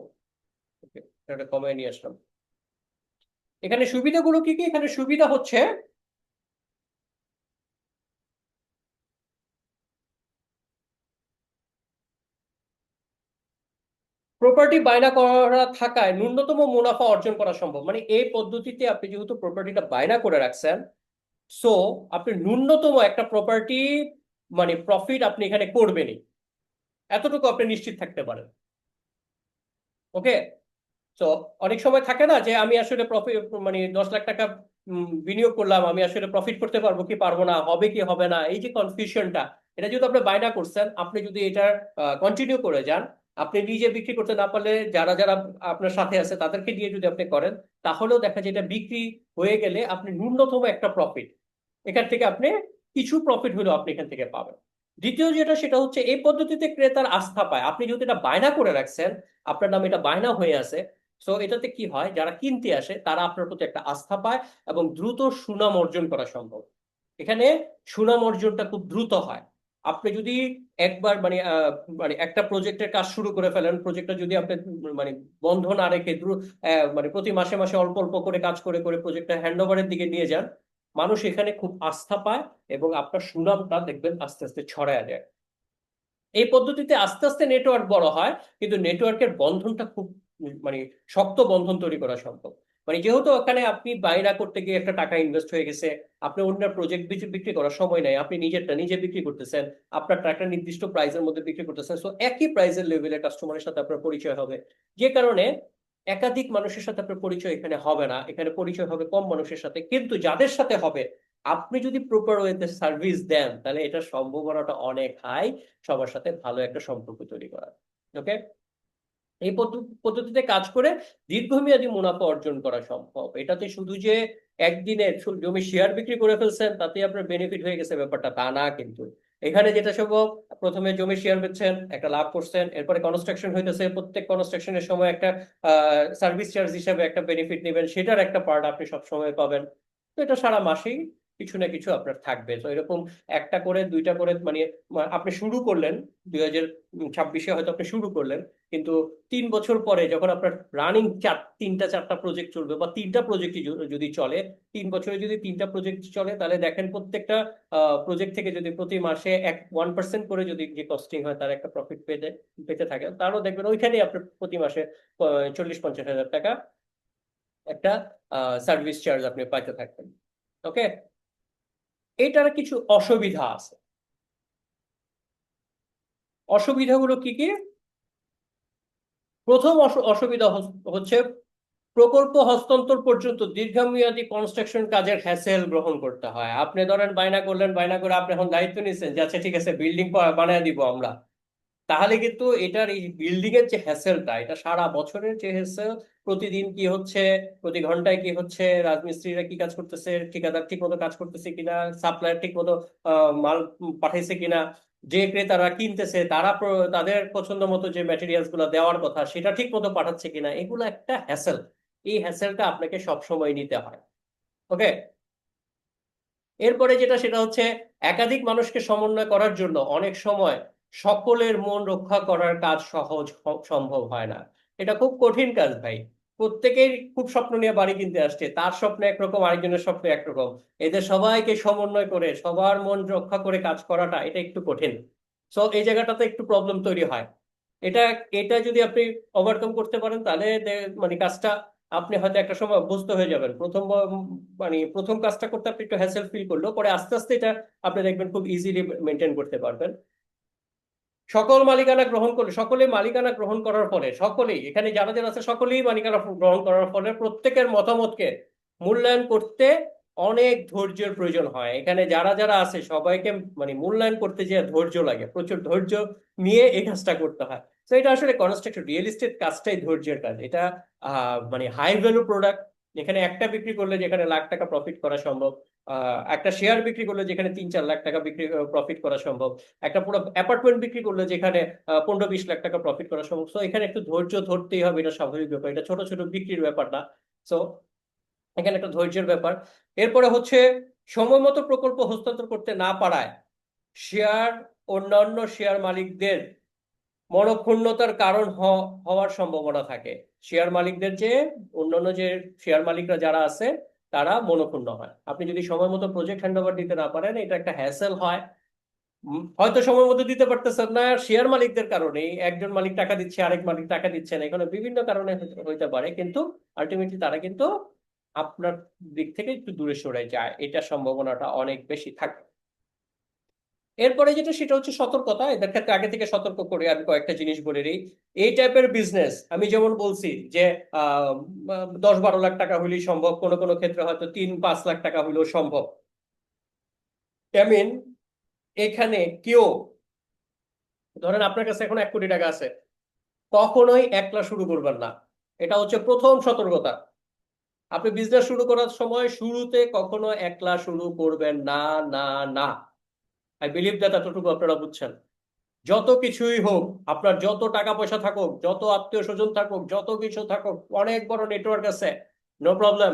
ওকে, এটা কমায় নিয়ে আসলাম। এখানে সুবিধাগুলো কি কি? এখানে সুবিধা হচ্ছে, প্রপার্টি বায়না করা থাকায় ন্যূনতম মুনাফা অর্জন করা সম্ভব। মানে এই পদ্ধতিতে আপনি যেহেতু প্রপার্টিটা বায়না করে রাখছেন, সো আপনি ন্যূনতম একটা প্রপার্টি মানে প্রফিট আপনি এখানে করবেনই, এতটুকু আপনি নিশ্চিত থাকতে পারেন। ওকে, তো অনেক সময় থাকে না যে আমি আসলে প্রফিট, মানে 10 লাখ টাকা বিনিয়োগ করলাম, আমি আসলে প্রফিট করতে পারবো কি পারবো না, হবে কি হবে না, এই যে কনফিউশনটা, এটা যদি আপনি বায়না করছেন, আপনি যদি এটা কন্টিনিউ করে যান, আপনি নিজে বিক্রি করতে না পারলে যারা যারা আপনার সাথে আছে তাদেরকে দিয়ে যদি আপনি করেন, তাহলেও দেখা যায় এটা বিক্রি হয়ে গেলে আপনি ন্যূনতম একটা প্রফিট, এখান থেকে আপনি কিছু প্রফিট হলেও আপনি এখান থেকে পাবেন। দ্বিতীয় যেটা, সেটা হচ্ছে এই পদ্ধতিতে ক্রেতার আস্থা পায়। আপনি যদি এটা বায়না করে রাখছেন, আপনার নামে এটা বায়না হয়ে আছে, সো এটাতে কি হয়, যারা কিনতে আসে তারা আপনার প্রতি একটা আস্থা পায় এবং দ্রুত সুনাম অর্জন করা সম্ভব। এখানে সুনাম অর্জনটা খুব দ্রুত হয়। আপনি যদি একবার মানে একটা প্রজেক্টের কাজ শুরু করে ফেলেন, প্রজেক্টটা যদি আপনি মানে বন্ধ না রেখে মানে প্রতি মাসে মাসে অল্প অল্প করে কাজ করে করে প্রজেক্টটা হ্যান্ড ওভারের দিকে নিয়ে যান, মানুষ এখানে খুব আস্থা পায় এবং আপনার সুনামটা দেখবেন আস্তে আস্তে ছড়ায় যায়। এই পদ্ধতিতে আস্তে আস্তে নেটওয়ার্ক বড় হয়, কিন্তু নেটওয়ার্কের বন্ধনটা খুব মানে শক্ত বন্ধন তৈরি করা সম্ভব। মানে যেহেতু ওখানে আপনি বাইরা করতে গিয়ে একটা টাকা ইনভেস্ট হয়ে গেছে, আপনি অন্য প্রজেক্ট বিক্রি করার সময় নাই, আপনি নিজেরটা নিজে বিক্রি করতেছেন, আপনার একটা নির্দিষ্ট প্রাইসের মধ্যে বিক্রি করতেছেন, সো একই প্রাইসের লেভেলে কাস্টমারের সাথে আপনার পরিচয় হবে। যে কারণে একাধিক মানুষের সাথে আপনার পরিচয় এখানে হবে না, এখানে পরিচয় হবে কম মানুষের সাথে, কিন্তু যাদের সাথে হবে, আপনি যদি প্রপার ওয়েতে সার্ভিস দেন, তাহলে এটার সম্ভাবনাটা অনেক হাই সবার সাথে ভালো একটা সম্পর্ক তৈরি করা। ওকে, এই পদ্ধতিতে কাজ করে দীর্ঘমেয়াদী মুনাফা অর্জন করা সম্ভব। এটাতে শুধু যে একদিনে জমি শেয়ার বিক্রি করে ফেলছেন তাতে আপনার বেনিফিট হয়ে গেছে ব্যাপারটা তা না, কিন্তু এখানে যেটা সম্ভব, প্রথমে জমি শেয়ার বেচছেন, একটা লাভ করছেন, এরপরে কনস্ট্রাকশন হইতেছে, প্রত্যেক কনস্ট্রাকশনের সময় একটা সার্ভিস চার্জ হিসাবে একটা বেনিফিট নেবেন, সেটার একটা পার্ট আপনি সব সময় পাবেন। তো এটা সারা মাসেই কিছু না কিছু আপনার থাকবে। তো এরকম একটা করে দুইটা করে, মানে আপনি শুরু করলেন 2026-এ হয়তো আপনি শুরু করলেন, কিন্তু 3 বছর পরে যখন আপনার রানিং তিনটা চারটা প্রজেক্ট চলবে, বা তিনটা প্রজেক্টই যদি চলে, 3 বছরে যদি তিনটা প্রজেক্ট চলে, তাহলে দেখেন প্রত্যেকটা প্রজেক্ট থেকে যদি প্রতি মাসে 1% করে যদি যে কস্টিং হয় তার একটা প্রফিট পেতে পেতে থাকে, তারও দেখবেন ওইখানে আপনার প্রতি মাসে 40-50 হাজার টাকা একটা সার্ভিস চার্জ আপনি পাইতে থাকবেন। ওকে, এটার কিছু অসুবিধা আছে। অসুবিধাগুলো কি কি? প্রথম অসুবিধা হচ্ছে প্রকল্প হস্তান্তর পর্যন্ত দীর্ঘমেয়াদী কনস্ট্রাকশন কাজের হ্যাসেল গ্রহণ করতে হয়। আপনি ধরেন বায়না করলেন, বায়না করে আপনি এখন দায়িত্ব নিচ্ছেন যে আচ্ছা ঠিক আছে বিল্ডিং বানিয়ে দিব আমরা, তাহলে কিন্তু এটার এই বিল্ডিং এর যে হ্যাসেলটা, এটা সারা বছরের যে হ্যাসেল, প্রতিদিন কি হচ্ছে, প্রতি ঘন্টায় কি হচ্ছে, রাজমিস্ত্রিরা কি কাজ করতেছে, ঠিকাদার ঠিক মতো কাজ করতেছে কিনা, সাপ্লায়ার ঠিক মতো মাল পাঠাইছে কিনা, যে ক্রেতারা কিনতেছে তারা তাদের পছন্দ মতো যে ম্যাটেরিয়ালস গুলো দেওয়ার কথা সেটা ঠিক মতো পাঠাচ্ছে কিনা, এগুলো একটা হ্যাসেল। এই হ্যাসেলটা আপনাকে সব সময় নিতে হয়। ওকে, এরপরে যেটা, সেটা হচ্ছে একাধিক মানুষকে সমন্বয় করার জন্য অনেক সময় সকলের মন রক্ষা করার কাজ সহজ সম্ভব হয় না। এটা খুব কঠিন কাজ ভাই। প্রত্যেকেই খুব স্বপ্ন নিয়ে বাড়ি কিনতে আসছে, তার স্বপ্ন একরকম, আরেকজনের স্বপ্ন একরকম, এদের সবাইকে সমন্বয় করে সবার মন রক্ষা করে কাজ করাটা এটা একটু কঠিন। সো এই জায়গাটাতে একটু প্রবলেম তৈরি হয়। এটা এটা যদি আপনি ওভারকাম করতে পারেন, তাহলে মানে কাজটা আপনি হয়তো একটা সময় অভ্যস্ত হয়ে যাবেন। মানে প্রথম কাজটা করতে আপনি একটু হ্যাসেল ফিল করলেও পরে আস্তে আস্তে এটা আপনি দেখবেন খুব ইজিলি মেনটেন করতে পারবেন। সকলেই মালিকানা গ্রহণ করার পরে, সকলেই এখানে যারা যারা আছে সকলেই মালিকানা গ্রহণ করার পরে প্রত্যেকের মতামতকে মূল্যায়ন করতে অনেক ধৈর্যের প্রয়োজন হয়। এখানে যারা যারা আছে সবাইকে মানে মূল্যায়ন করতে যে ধৈর্য লাগে, প্রচুর ধৈর্য নিয়ে এই কাজটা করতে হয়। তো এটা আসলে কনস্ট্রাকশন রিয়েল এস্টেট কাজটাই ধৈর্যের কাজ। এটা মানে হাই ভ্যালু প্রোডাক্ট, এখানে একটা বিক্রি করলে যেখানে লাখ টাকা প্রফিট করা সম্ভব, একটা শেয়ার বিক্রি করলে যেখানে 3-4 লাখ টাকা প্রফিট করা সম্ভব, একটা পুরো অ্যাপার্টমেন্ট বিক্রি করলে যেখানে 15-20 লাখ টাকা প্রফিট করা সম্ভব। সো এখানে একটু ধৈর্য ধরতেই হবে, এটা স্বাভাবিক ব্যাপার, এটা ছোট ছোট বিক্রির ব্যাপার না। সো এখানে একটা ধৈর্যের ব্যাপার। এরপরে হচ্ছে সময় মতো প্রকল্প হস্তান্তর করতে না পারায় শেয়ার অন্যান্য শেয়ার মালিকদের মনক্ষুণ্ণতার কারণ হওয়ার সম্ভাবনা থাকে। শেয়ার মালিকদের যে অন্যান্য যে শেয়ার মালিকরা যারা আছে তারা মনক্ষুণ্ণ হয়। আপনি যদি সময় মতো প্রজেক্ট হ্যান্ড ওভার দিতে না পারেন, এটা একটা হ্যাসেল হয়। হয়তো সময় মতো দিতে পারতেছেন না শেয়ার মালিকদের কারণে, একজন মালিক টাকা দিচ্ছে আরেক মালিক টাকা দিচ্ছে না, এখানে বিভিন্ন কারণে হইতে পারে, কিন্তু আলটিমেটলি তারা কিন্তু আপনার দিক থেকে একটু দূরে সরে যায়, এটা সম্ভাবনাটা অনেক বেশি থাকে। এরপরে যেটা সেটা হচ্ছে সতর্কতা। এদের ক্ষেত্রে আগে থেকে সতর্ক করে আমি কয়েকটা জিনিস বলে দিই। এই টাইপের বিজনেস আমি যেমন বলছি যে 10-12 লাখ টাকা হলেই সম্ভব, কোনো কোনো ক্ষেত্রে হয়তো 3-5 লাখ টাকা হলেও সম্ভব। আই মিন এখানে কেউ, ধরেন আপনার কাছে এখন 1 কোটি টাকা আছে, কখনোই একলা শুরু করবেন না। এটা হচ্ছে প্রথম সতর্কতা। আপনি বিজনেস শুরু করার সময় শুরুতে কখনো একলা শুরু করবেন না, না, না। আই বিলিভ দ্যাট এতটুকু আপনারা বুঝছেন। যত কিছুই হোক, আপনার যত টাকা পয়সা থাকুক, যত আত্মীয় স্বজন থাকুক, যত কিছু থাকুক, অনেক বড় নেটওয়ার্ক আছে, নো প্রবলেম,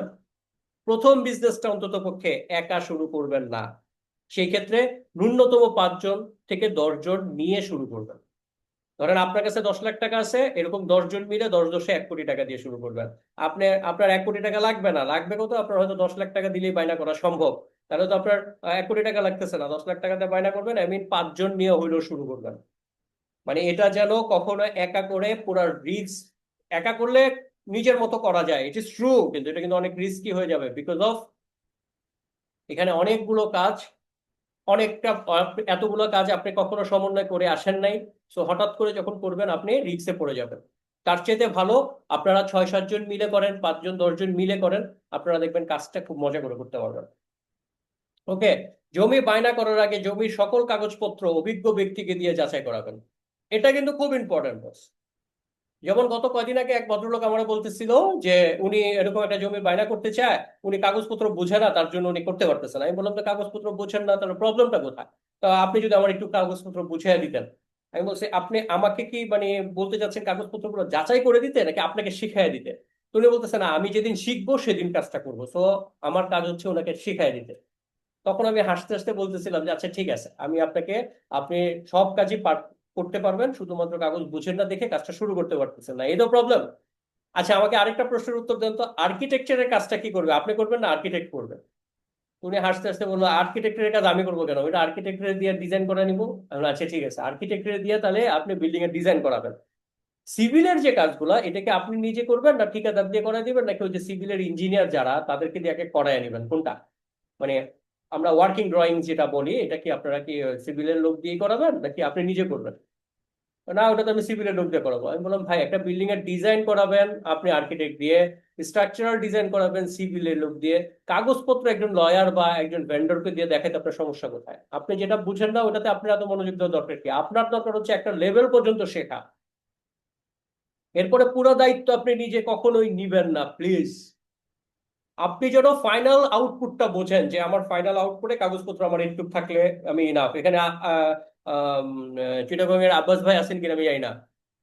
প্রথম বিজনেসটা অন্তত পক্ষে একা শুরু করবেন না। সেই ক্ষেত্রে ন্যূনতম 5 জন থেকে 10 জন নিয়ে শুরু করবেন। ধরেন আপনার কাছে 10 লাখ টাকা আছে, এরকম 10 জন মিলে 10-10 1 কোটি টাকা দিয়ে শুরু করবেন। আপনার 1 কোটি টাকা লাগবে না, লাগবে কত, আপনার হয়তো 10 লাখ টাকা দিলেই বায়না করা সম্ভব। তাহলে তো আপনার 1 কোটি টাকা লাগতেছে না, 10 লাখ টাকাতে বায়না করবেন, আই মিন 5 জন নিয়ে হইলেও শুরু করবেন। মানে এটা যেন কখনো একা করে পুরো রিস্ক, একা করলে নিজের মতো করা যায়, ইট ইজ ট্রু, কিন্তু এটা কিন্তু অনেক রিস্কি হয়ে যাবে, বিকজ অফ এখানে অনেকগুলো কাজ, অনেকটা, এতগুলো কাজ আপনি কখনো সমন্বয় করে আসেন নাই। সো হঠাৎ করে যখন করবেন আপনি রিস্কে পড়ে যাবেন। তার চাইতে ভালো আপনারা 6-7 জন মিলে করেন, 5-10 জন মিলে করেন, আপনারা দেখবেন কাজটা খুব মজা করে করতে পারবেন। ওকে। জমি বায়না করার আগে জমির সকল কাগজপত্র অভিজ্ঞ ব্যক্তিকে দিয়ে যাচাই করাবেন। এটা কিন্তু খুব ইম্পর্টেন্ট। যেমন গত কয়দিন আগে এক ভদ্রলোক আমার বলতেছিল যে উনি এরকম একটা জমি বায়না করতে চায়, উনি কাগজপত্র বুঝে না, তার জন্য উনি করতে পারতেছে না। আমি বললাম, তো কাগজপত্র বুঝেন না, তাহলে প্রবলেমটা কোথায়? তো আপনি যদি আমার একটু কাগজপত্র বুঝিয়ে দিতেন। আমি বলছি, আপনি আমাকে কি মানে বলতে চাচ্ছেন কাগজপত্রগুলো যাচাই করে দিতে নাকি আপনাকে শিখাই দিতে? তো উনি বলতেছে, না, আমি যেদিন শিখবো সেদিন কাজটা করবো, তো আমার কাজ হচ্ছে ওনাকে শিখাই দিতে। তখন আমি হাসতে হাসতে বলতেছিলাম যে আচ্ছা ঠিক আছে, আমি আপনাকে, আপনি সব কাজই করতে পারবেন, শুধুমাত্র কাগজ বুঝেন না দেখে কাজটা শুরু করতে পারতেছেন না, এই তো প্রবলেম। আচ্ছা, আমাকে আরেকটা প্রশ্নের উত্তর দেন তো, আর্কিটেকচারের কাজটা কি করবে, আপনি করবেন না আর্কিটেক্ট করবে? উনি হাসতে হাসতে বললো, আর্কিটেক্টের কাজ আমি করবো কেন, ওইটা আর্কিটেক্টের দিয়ে ডিজাইন করে নিবো। আমি বললাম, আচ্ছা ঠিক আছে, আর্কিটেক্টের দিয়ে তাহলে আপনি বিল্ডিং এর ডিজাইন করাবেন। সিভিলের যে কাজগুলো, এটাকে আপনি নিজে করবেন না ঠিকাদার দিয়ে করাই দিবেন, নাকি ওই যে সিভিলের ইঞ্জিনিয়ার যারা তাদেরকে দিয়ে একে করাই নেবেন, কোনটা? মানে আমরা ওয়ার্কিং ড্রয়িং যেটা বলি, এটা কি আপনারা কি সিভিলের লোক দিয়ে করাবেন নাকি আপনি নিজে করবেন? না, ওটা তো আমি সিভিলের লোক দিয়ে করাবো। আমি বললাম, ভাই, একটা বিল্ডিং এর ডিজাইন করাবেন আপনি আর্কিটেক্ট দিয়ে, স্ট্রাকচারাল ডিজাইন করাবেন সিভিলের লোক দিয়ে, কাগজপত্র একজন লয়ার বা একজন ভেন্ডরকে দিয়ে দেখাতে আপনার সমস্যা কোথায়? আপনি যেটা বুঝেন না ওটাতে আপনার এত মনোযোগ দেওয়ার দরকার কি? আপনার দরকার হচ্ছে একটা লেভেল পর্যন্ত শেখা। এরপরে পুরো দায়িত্ব আপনি নিজে কখনোই নিবেন না, প্লিজ। আপনি যেন ফাইনাল আউটপুটটা বোঝেন, যে আমার ফাইনাল আউটপুটে কাগজপত্র আমার একটু থাকলে আমি ইনাফ। এখানে চিটাগং এর আব্বাস ভাই আছেন কিনা আমি জানি না,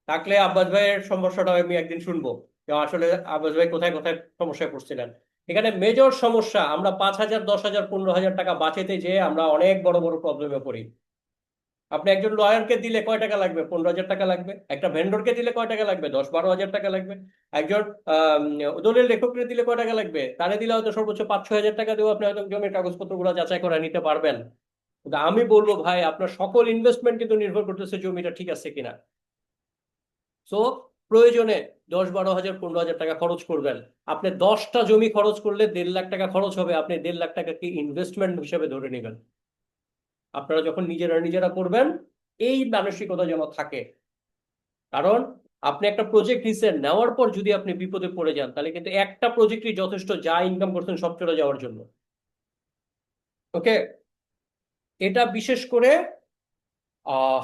থাকলে আব্বাস ভাইয়ের সমস্যাটা আমি একদিন শুনবো, যে আসলে আব্বাস ভাই কোথায় কোথায় সমস্যায় পড়ছিলেন। এখানে মেজর সমস্যা, আমরা 5,000, 10,000, 15,000 টাকা বাঁচাতে যেয়ে আমরা অনেক বড় বড় প্রবলেমে পড়ি। আপনি একজন লয়ারকে দিলে কয় টাকা লাগবে? 15,000 টাকা লাগবে। একটা ভেন্ডরকে দিলে কয় টাকা লাগবে? 10-12 হাজার টাকা লাগবে। একজন দলিল লেখককে দিলে কয় টাকা লাগবে? তারে দিলে হয়তো সর্বোচ্চ 5-6 হাজার টাকা দেবো, আপনি হয়তো জমির কাগজপত্রগুলো যাচাই করে নিতে পারবেন। কিন্তু আমি বলবো, ভাই, আপনার সকল ইনভেস্টমেন্ট কিন্তু নির্ভর করতেছে জমিটা ঠিক আছে কিনা। সো প্রয়োজনে 10-12 হাজার, 15,000 টাকা খরচ করবেন। আপনি 10টা জমি খরচ করলে 1.5 লাখ টাকা খরচ হবে, আপনি 1.5 লাখ টাকাকে ইনভেস্টমেন্ট হিসেবে ধরে নেবেন। আপনারা যখন নিজেরা নিজেরা করবেন, এই মানসিকতা যেন থাকে। কারণ আপনি একটা প্রজেক্ট নিচ্ছেন, নেওয়ার পর যদি আপনি বিপদে পড়ে যান, তাহলে কিন্তু একটা প্রজেক্টই যথেষ্ট, যা ইনকাম করছেন সব চলে যাওয়ার জন্য। ওকে। এটা বিশেষ করে আহ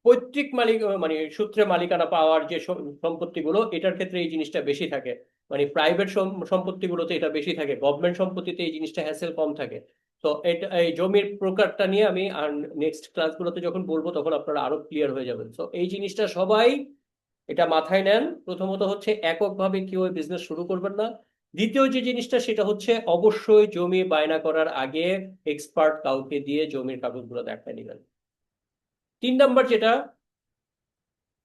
পৈতৃক মালিক, মানে সূত্রে মালিকানা পাওয়ার যে সম্পত্তিগুলো, এটার ক্ষেত্রে এই জিনিসটা বেশি থাকে। মানে প্রাইভেট সম্পত্তিগুলোতে এটা বেশি থাকে, গভর্নমেন্ট সম্পত্তিতে এই জিনিসটা হ্যাসেল কম থাকে। তো এটা, এই জমির প্রকারটা নিয়ে আমি আর নেক্সট ক্লাসগুলোতে যখন বলবো তখন আপনারা আরো ক্লিয়ার হয়ে যাবেন। তো এই জিনিসটা সবাই এটা মাথায় নেন। প্রথমত হচ্ছে এককভাবে কেউ বিজনেস শুরু করবেন না। দ্বিতীয় যে জিনিসটা সেটা হচ্ছে অবশ্যই জমি বায়না করার আগে এক্সপার্ট কাউকে দিয়ে জমির কাগজগুলো দেখায় নেবেন। 3 নাম্বার যেটা,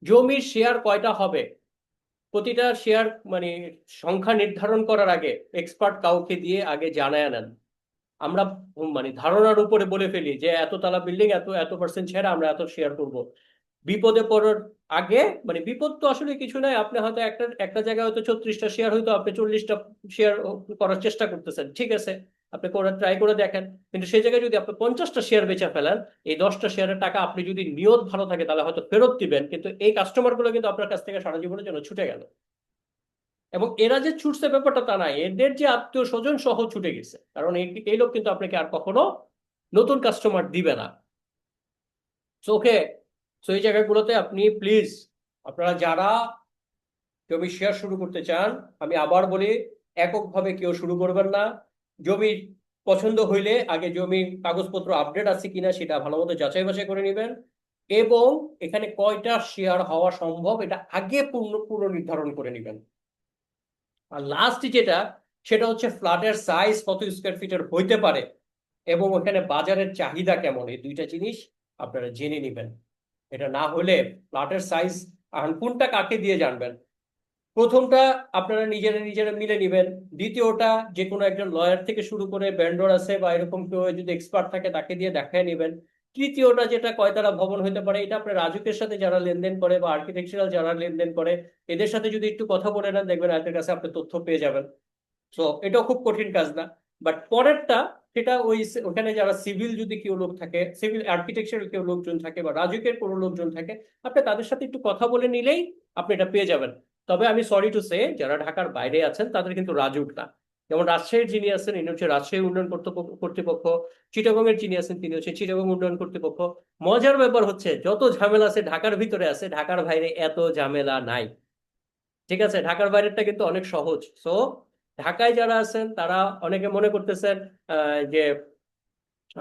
জমির শেয়ার কয়টা হবে, প্রতিটা শেয়ার মানে সংখ্যা নির্ধারণ করার আগে এক্সপার্ট কাউকে দিয়ে আগে জানায় নেন। আমরা মানে ধারণার উপরে বলে ফেলি যে এত তালা বিল্ডিং, এত এত পার্সেন্ট শেয়ার, আমরা এত শেয়ার করব। বিপদে পড়ার আগে, মানে বিপদ তো আসলে কিছু নাই, আপনি হয়তো একটা একটা জায়গায় হয়তো 36টা শেয়ার, হয়তো আপনি 40টা শেয়ার করার চেষ্টা করতেছেন, ঠিক আছে। আপনি করে ট্রাই করে দেখেন। কিন্তু সেই জায়গায় যদি আপনি 50টা শেয়ার বেচে ফেলেন, এই 10টা শেয়ারের টাকা আপনি যদি নিয়ত ভালো থাকে তাহলে হয়তো ফেরত দিবেন, কিন্তু এই কাস্টমার গুলো কিন্তু আপনার কাছ থেকে সারা জীবনের জন্য ছুটে গেল। এবং এরা যে ছুটছে ব্যাপারটা তা নাই, এদের যে আত্মীয় স্বজন সহ ছুটে গেছে, কারণ এই লোক কিন্তু আপনাকে আর কখনো নতুন কাস্টমার দিবে না। ওকে, তো এই জায়গাগুলোতে আপনি প্লিজ, আপনারা যারা জমি শেয়ার শুরু করতে চান, আমি আবার বলি, এককভাবে কেউ শুরু করবেন না। জমি পছন্দ হইলে আগে জমির কাগজপত্র আপডেট আছে কিনা সেটা ভালো মতো যাচাই বাছাই করে নেবেন, এবং এখানে কয়টা শেয়ার হওয়া সম্ভব এটা আগে পূর্ণ নির্ধারণ করে নেবেন। আর লাস্ট যেটা, সেটা হচ্ছে ফ্ল্যাটের সাইজ কত স্কোয়ার ফিটের হইতে পারে, এবং ওখানে বাজারের চাহিদা কেমন, এই দুইটা জিনিস আপনারা জেনে নেবেন। এটা না হলে ফ্ল্যাটের সাইজ কোনটা কাকে দিয়ে জানবেন? প্রথমটা আপনারা নিজেরা নিজেরা মিলে নিবেন। দ্বিতীয়টা যে কোনো একজন লয়ার থেকে শুরু করে ভেন্ডর আছে বা এরকম কেউ যদি এক্সপার্ট থাকে তাকে দিয়ে দেখায় নেবেন। তৃতীয়টা যেটা কয়তলা ভবন হতে পারে, এটা আপনার রাজুকের সাথে যারা লেনদেন করে বা আর্কিটেকচারাল যারা লেনদেন করে এদের সাথে যদি একটু কথা বলে নেন, দেখবেন এদের কাছে আপনি তথ্য পেয়ে যাবেন। তো এটাও খুব কঠিন কাজ না। বাট পরেরটা, সেটা ওখানে যারা সিভিল যদি কেউ লোক থাকে, সিভিল আর্কিটেকচার কেউ লোকজন থাকে বা রাজুকের কোনো লোকজন থাকে, আপনি তাদের সাথে একটু কথা বলে নিলেই আপনি এটা পেয়ে যাবেন। তবে আমি সরি টু সে, যারা ঢাকার বাইরে আছেন তাদের কিন্তু রাজুক না। যেমন রাজশাহীর যিনি আছেন ইনি হচ্ছে রাজশাহী উন্নয়ন কর্তৃপক্ষ, চিটাগং এর যিনি আছেন তিনি হচ্ছে চিটাগং উন্নয়ন কর্তৃপক্ষ। মজার ব্যাপার হচ্ছে যত ঝামেলা আছে ঢাকার ভিতরে আছে, ঢাকার বাইরে এত ঝামেলা নাই। ঠিক আছে, ঢাকার বাইরেটা কিন্তু অনেক সহজ। সো ঢাকায় যারা আছেন তারা অনেকে মনে করতেছেন যে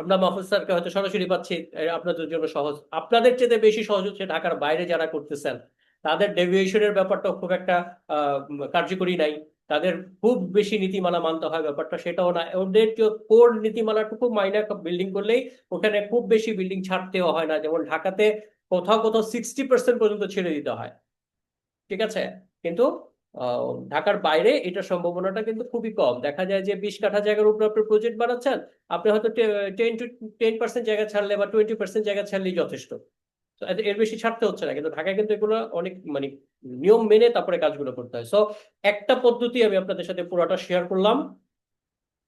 আমরা মাহফুজ স্যারকে হয়তো সরাসরি পাচ্ছি, আপনাদের জন্য সহজ। আপনাদের চেয়ে বেশি সহজ হচ্ছে ঢাকার বাইরে যারা করতেছেন, তাদের ডেভিয়েশনের ব্যাপারটা খুব একটা কার্যকরী নাই। তাদের খুব বেশি নীতিমালা মানতে হয়, ব্যাপারটা সেটাও না। ওদের যে কোর নীতিমালাটুকু মাইনে বিল্ডিং করলেই ওখানে খুব বেশি বিল্ডিং ছাড়তেও হয় না। যেমন ঢাকাতে কোথাও কোথাও 60% পর্যন্ত ছেড়ে দিতে হয়। ঠিক আছে, কিন্তু ঢাকার বাইরে এটার সম্ভাবনাটা কিন্তু খুবই কম। দেখা যায় যে 20 কাঠা জায়গার উপর আপনি প্রজেক্ট বানাচ্ছেন, আপনি হয়তো 10% জায়গা ছাড়লে বা 20% জায়গা ছাড়লেই যথেষ্ট। তো এর বেশি ছাড়তে হচ্ছে না। কিন্তু ঢাকায় কিন্তু এগুলো অনেক মানে নিয়ম মেনে তারপরে কাজগুলো করতে হয়। সো একটা পদ্ধতি আমি আপনাদের সাথে পুরোটা শেয়ার করলাম।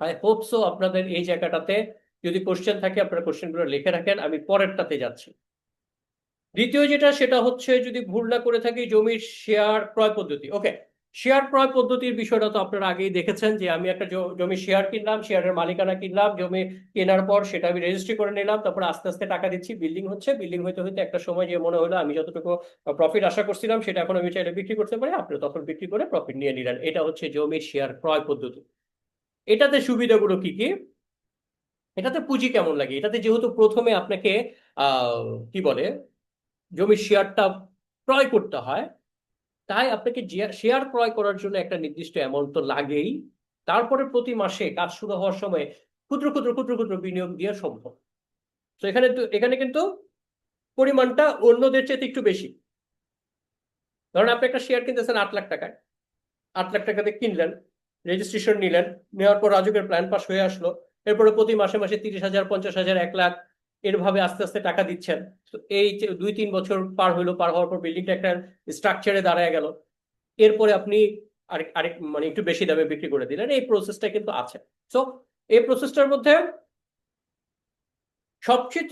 আই হোপ সো আপনাদের এই জায়গাটাতে যদি কোশ্চেন থাকে আপনারা কোশ্চেনগুলো লিখে রাখেন, আমি পরেরটাতে যাচ্ছি। দ্বিতীয় যেটা, সেটা হচ্ছে যদি ভুল না করে থাকি, জমির শেয়ার ক্রয় পদ্ধতি। ওকে, শেয়ার ক্রয় পদ্ধতির বিষয়টা তো আপনারা আগেই দেখেছেন যে আমি একটা জমি শেয়ার কিনলাম, শেয়ারের মালিকানা কিনলাম, জমি কেনার পর সেটা আমি রেজিস্ট্রি করে নিলাম, তারপর আস্তে আস্তে টাকা দিচ্ছি, বিল্ডিং হচ্ছে, বিল্ডিং হইতে হইতে একটা সময় যে মনে হলো আমি যতটুকু প্রফিট আশা করছিলাম সেটা এখন আমি চাইলে বিক্রি করতে পারি, আপনি তখন বিক্রি করে প্রফিট নিয়ে নিলেন। এটা হচ্ছে জমির শেয়ার ক্রয় পদ্ধতি। এটাতে সুবিধাগুলো কি কি? এটাতে পুঁজি কেমন লাগে? এটাতে যেহেতু প্রথমে আপনাকে কি বলে, জমির শেয়ারটা ক্রয় করতে হয়, তাই আপনাকে শেয়ার ক্রয় করার জন্য একটা নির্দিষ্ট অ্যামাউন্ট তো লাগেই। তারপরে প্রতি মাসে কাজ শুরু হওয়ার সময় ক্ষুদ্র ক্ষুদ্র ক্ষুদ্র ক্ষুদ্র বিনিয়োগ দিয়ে সম্ভব। তো এখানে কিন্তু পরিমাণটা অন্যদের চেয়ে একটু বেশি। ধরেন আপনি একটা শেয়ার কিনতেছেন 8 লাখ টাকায়, 8 লাখ টাকাতে কিনলেন, রেজিস্ট্রেশন নিলেন, নেওয়ার পর রাজুকের প্ল্যান পাস হয়ে আসলো, এরপরে প্রতি মাসে মাসে 30,000, 50,000, 1 লাখ এরভাবে আস্তে আস্তে টাকা দিচ্ছেন। তো এই যে 2-3 বছর পার হইলো, পার হওয়ার পর বিল্ডিংটা একটা স্ট্রাকচারে দাঁড়ায় গেল, এরপরে আপনি আরেক আরেক মানে একটু বেশি দামে বিক্রি করে দিলেন। এই প্রসেসটা কিন্তু আছে। সো এই প্রসেসটার মধ্যে সবচেয়ে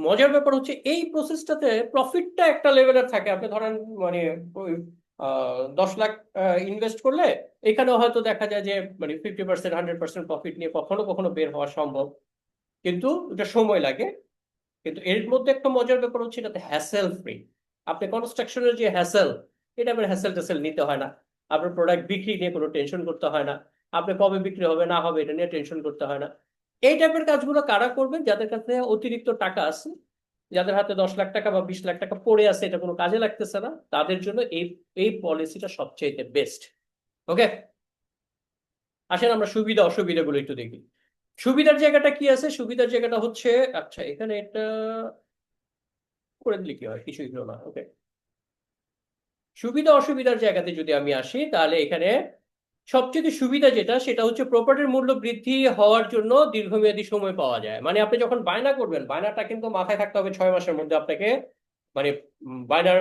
মজার ব্যাপার হচ্ছে এই প্রসেসটাতে প্রফিটটা একটা লেভেলের থাকে। আপনি ধরেন মানে ওই 10 লাখ ইনভেস্ট করলে এখানে হয়তো দেখা যায় যে মানে 50%, 100% প্রফিট নিয়ে কখনো কখনো বের হওয়া সম্ভব, কিন্তু এটা সময় লাগে। কিন্তু এর মধ্যে একটা মজার ব্যাপার হচ্ছে এটাতে হ্যাসেল ফ্রি। আপনি কনস্ট্রাকশনের যে হ্যাসেল, এটা আপনার হ্যাসেল ট্যাসেল নিতে হয় না। আপনার প্রোডাক্ট বিক্রি নিয়ে কোনো টেনশন করতে হয় না। আপনি কবে বিক্রি হবে না হবে এটা নিয়ে টেনশন করতে হয় না। এই টাইপের কাজগুলো কারা করবেন? যাদের কাছে অতিরিক্ত টাকা আছে, যাদের হাতে 10 লাখ টাকা বা 20 লাখ টাকা পড়ে আছে, এটা কোনো কাজে লাগতেছে না, তাদের জন্য এই এই পলিসিটা সবচেয়ে বেস্ট। ওকে, আসেন আমরা সুবিধা অসুবিধাগুলো একটু দেখি। সুবিধার জায়গাটা কি আছে? সুবিধার জায়গাটা হচ্ছে, আচ্ছা এখানে এটা করে দিলে কি হয়, কিছুই হলো না। ওকে, সুবিধা অসুবিধার জায়গাতে যদি আমি আসি, তাহলে এখানে সবচেয়ে সুবিধা যেটা, সেটা হচ্ছে প্রপার্টির মূল্য বৃদ্ধি হওয়ার জন্য দীর্ঘমেয়াদী সময় পাওয়া যায়। মানে আপনি যখন বায়না করবেন, বায়নাটা কিন্তু মাথায় থাকতে হবে 6 মাসের মধ্যে আপনাকে মানে বায়নার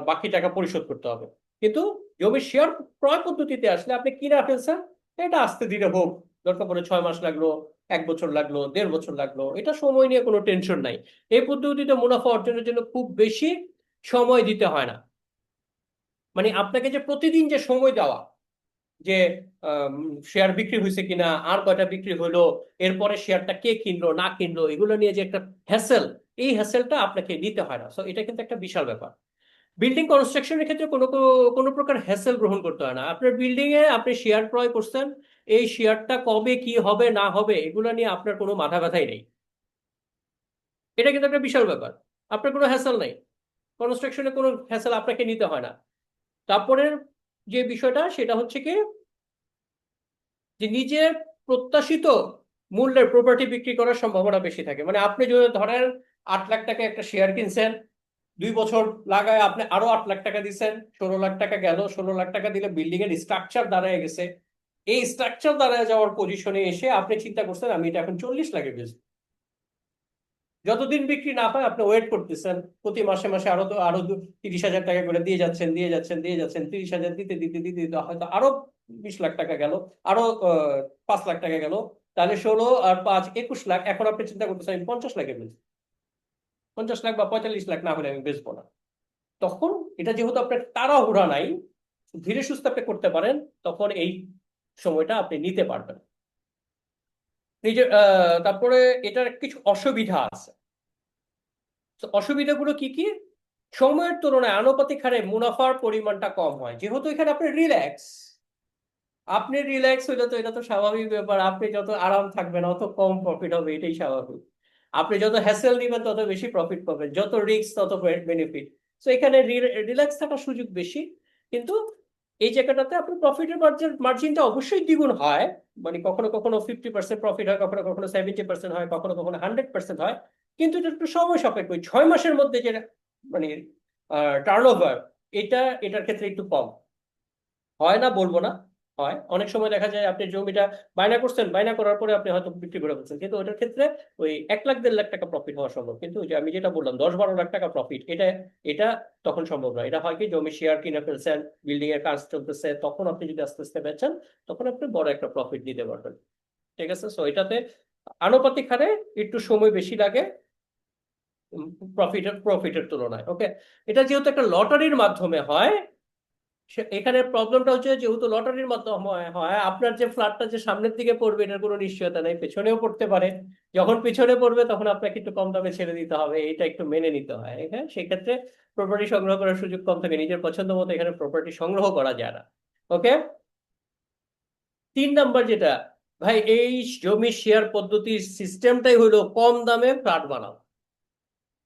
বাকি টাকা পরিশোধ করতে হবে। কিন্তু জমির শেয়ার ক্রয় পদ্ধতিতে আসলে আপনি কিনা ফেলছেন, এটা আস্তে ধীরে হোক, দরকার পড়ে 6 মাস লাগলো, 1 বছর লাগলো, 1.5 বছর লাগলো, এটা সময় নিয়ে কোনো টেনশন নাই। এই পদ্ধতিতে মুনাফা অর্জনের জন্য খুব বেশি সময় দিতে হয় না। মানে আপনাকে যে প্রতিদিন যে সময় দেওয়া, যে শেয়ার বিক্রি হয়েছে কিনা, আর কয়টা বিক্রি হলো, এরপরে শেয়ারটা কে কিনলো না কিনলো, এগুলো নিয়ে যে একটা হ্যাসেল, এই হ্যাসেলটা আপনাকে নিতে হয় না। সো এটা কিন্তু একটা বিশাল ব্যাপার। বিল্ডিং কনস্ট্রাকশনের ক্ষেত্রে কোনো কোনো প্রকার হ্যাসেল গ্রহণ করতে হয় না। আপনার বিল্ডিং এ আপনি শেয়ার ক্রয় করছেন, এই শেয়ারটা কবে কি হবে না হবে এগুলো নিয়ে আপনার কোনো মাথা ব্যথাই নেই। এটা কিন্তু একটা বিশাল ব্যাপার। আপনার কোনো হ্যাসেল নেই, কনস্ট্রাকশনে কোনো হ্যাসেল আপনাকে নিতে হয় না। তারপরে যে বিষয়টা সেটা হচ্ছে কি, যে নিজের প্রত্যাশিত মূল্যের প্রপার্টি বিক্রি করার সম্ভাবনা বেশি থাকে। মানে আপনি যদি ধরেন 8 লাখ টাকা একটা শেয়ার কিনছেন, 2 বছর লাগায় আপনি আরো 8 লাখ টাকা দিচ্ছেন, 16 লাখ টাকা গেল। 16 লাখ টাকা দিলে বিল্ডিং এর স্ট্রাকচার দাঁড়ায় গেছে। এই স্ট্রাকচার দাঁড়ায় যাওয়ার পজিশনে এসে আপনি চিন্তা করছেন আমি এটা এখন 40 লাখে বেচবো। যতদিন বিক্রি না হয় আপনি ওয়েট করতেছেন, প্রতি মাসে মাসে আরো 30,000 টাকা করে দিয়ে যাচ্ছেন, দিয়ে যাচ্ছেন, দিয়ে যাচ্ছেন, 30,000 দিতে দিতে দিতে দিতে হয়তো আরো 20 লাখ টাকা গেল, আরো 5 লাখ টাকা গেল। তাহলে 16 আর 5 21 লাখ। এখন আপনি চিন্তা করতেছেন আমি 50 লাখে বেচবো, 50 লাখ বা 45 লাখ না হলে আমি বেচবো না। তখন এটা যেহেতু আপনার তাড়াহুড়া নাই, ধীরে সুস্থে আপনি করতে পারেন, তখন এই সময়টা আপনি নিতে পারবেন। নিজের তারপরে এটার কিছু অসুবিধা আছে। তো অসুবিধাগুলো কি কি? সময়ের তুলনায় আনুপাতিক হারে মুনাফার পরিমাণটা কম হয়, যেহেতু এখানে আপনি রিল্যাক্স হইলে তো এটা তো স্বাভাবিক ব্যাপার। আপনি যত আরাম থাকবেন অত কম প্রফিট হবে, এটাই স্বাভাবিক। আপনি যত হ্যাসেল দিবেন তত বেশি প্রফিট পাবেন, যত রিস্ক তত বেনিফিট। তো এখানে রিল্যাক্স থাকার সুযোগ বেশি। কিন্তু এই জায়গাটাতে আপনার প্রফিটের মার্জিনটা অবশ্যই দ্বিগুণ হয়। মানে কখনো কখনো 50% প্রফিট হয়, কখনো কখনো 70% হয়, কখনো কখনো 100% হয়। কিন্তু এটা একটু সময় সাপেক্ষ। 6 মাসের মধ্যে যে মানে টার্ন ওভার, এটার ক্ষেত্রে একটু কম হয় না বলবো না, হয়। অনেক সময় দেখা যায় আপনি জমিটা বায়না করছেন, বায়না করার পরে আপনি হয়তো বিক্রি করে ফেলছেন, কিন্তু ওটার ক্ষেত্রে ওই 1 লাখ 1.5 লাখ টাকা প্রফিট হওয়া সম্ভব। কিন্তু ওই যে আমি যেটা বললাম 10-12 লাখ টাকা প্রফিট, এটা এটা তখন সম্ভব নয়। এটা হয় কি, জমি শেয়ার কিনে ফেলছেন, বিল্ডিং এর কাজ চলতেছে, তখন আপনি যদি আস্তে আস্তে বেচেন তখন আপনি বড় একটা প্রফিট নিতে পারবেন। ঠিক আছে। সো এটাতে আনুপাতিক হারে একটু সময় বেশি লাগে প্রফিটের তুলনায়। ওকে। এটা যেহেতু একটা লটারির মাধ্যমে হয়, এখানে প্রবলেমটা হচ্ছে যেহেতু লটারির মাধ্যমে হয়, আপনার যে ফ্ল্যাটটা যে সামনের দিকে পড়বে এটার কোনো নিশ্চয়তা নেই, পেছনেও পড়তে পারে। যখন পিছনে পড়বে তখন আপনাকে একটু কম দামে ছেড়ে দিতে হবে, এটা একটু মেনে নিতে হয়। হ্যাঁ, সেক্ষেত্রে প্রপার্টি সংগ্রহ করার সুযোগ কম থাকে, নিজের পছন্দ মতো এখানে প্রপার্টি সংগ্রহ করা যায় না। ওকে। 3 নাম্বার যেটা, ভাই এই জমি শেয়ার পদ্ধতির সিস্টেমটাই হলো কম দামে ফ্ল্যাট বানাও।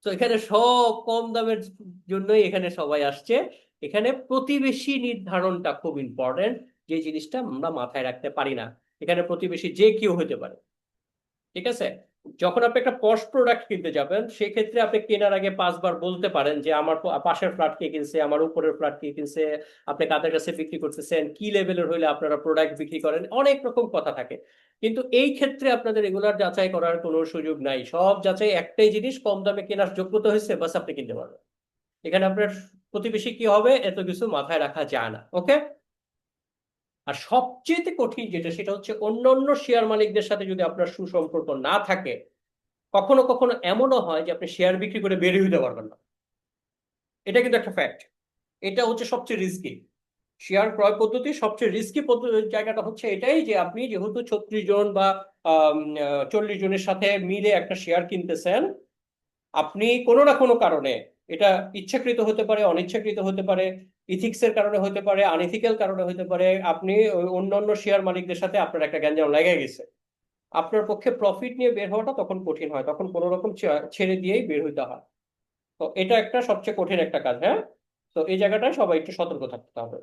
তো এখানে সব কম দামের জন্যই এখানে সবাই আসছে। এখানে প্রতিবেশী নির্ধারণটা খুব ইম্পর্টেন্ট, যে জিনিসটা আমরা মাথায় রাখতে পারি না। এখানে প্রতিবেশী যে কেউ হতে পারে। ঠিক আছে। যখন আপনি একটা পশ প্রোডাক্ট কিনতে যাবেন, সেক্ষেত্রে আপনি কেনার আগে 5 বার বলতে পারেন যে আমার পাশের ফ্ল্যাট কে কিনছে, আমার উপরের ফ্ল্যাট কে কিনছে, আপনি কাদের কাছে বিক্রি করতেছেন, কি লেভেলের হইলে আপনারা প্রোডাক্ট বিক্রি করেন, অনেক রকম কথা থাকে। কিন্তু এই ক্ষেত্রে আপনাদের রেগুলার যাচাই করার কোনো সুযোগ নাই। সব যাচাই একটাই জিনিস, কম দামে কেনার যোগ্যতা হয়েছে বাস আপনি কিনতে পারবেন। এখানে আপনার প্রতিবেশী কি হবে এত কিছু মাথায় রাখা যায় না। ওকে। আর সবচেয়ে কঠিন যেটা, সেটা হচ্ছে অন্যান্য শেয়ার মালিকদের সাথে যদি আপনার সুসম্পর্ক না থাকে, কখনো কখনো এমনও হয় যে আপনি শেয়ার বিক্রি করে বের হইতে পারবেন না। এটা কিন্তু একটা ফ্যাক্ট। এটা হচ্ছে সবচেয়ে রিস্কি শেয়ার ক্রয় পদ্ধতি। সবচেয়ে রিস্কি জায়গাটা হচ্ছে এটাই, যে আপনি যেহেতু 36 জন বা 40 জনের সাথে মিলে একটা শেয়ার কিনতেছেন, আপনি কোনো না কোনো কারণে, এটা ইচ্ছাকৃত হতে পারে, অনিচ্ছাকৃত হতে পারে, ইথিক্স এর কারণে হতে পারে, আনইথিক্যাল কারণে হতে পারে, আপনি ওই অন্যান্য শেয়ার মালিকদের সাথে আপনার একটা গ্যাঞ্জাম লেগে গেছে। আপনার পক্ষে প্রফিট নিয়ে বের হওয়াটা তখন কঠিন হয়, তখন কোনো রকম ছেড়ে দিয়েই বের হইতে হয়। তো এটা একটা সবচেয়ে কঠিন একটা কাজ। হ্যাঁ। তো এই জায়গাটায় সবাই একটু সতর্ক থাকতে হবে।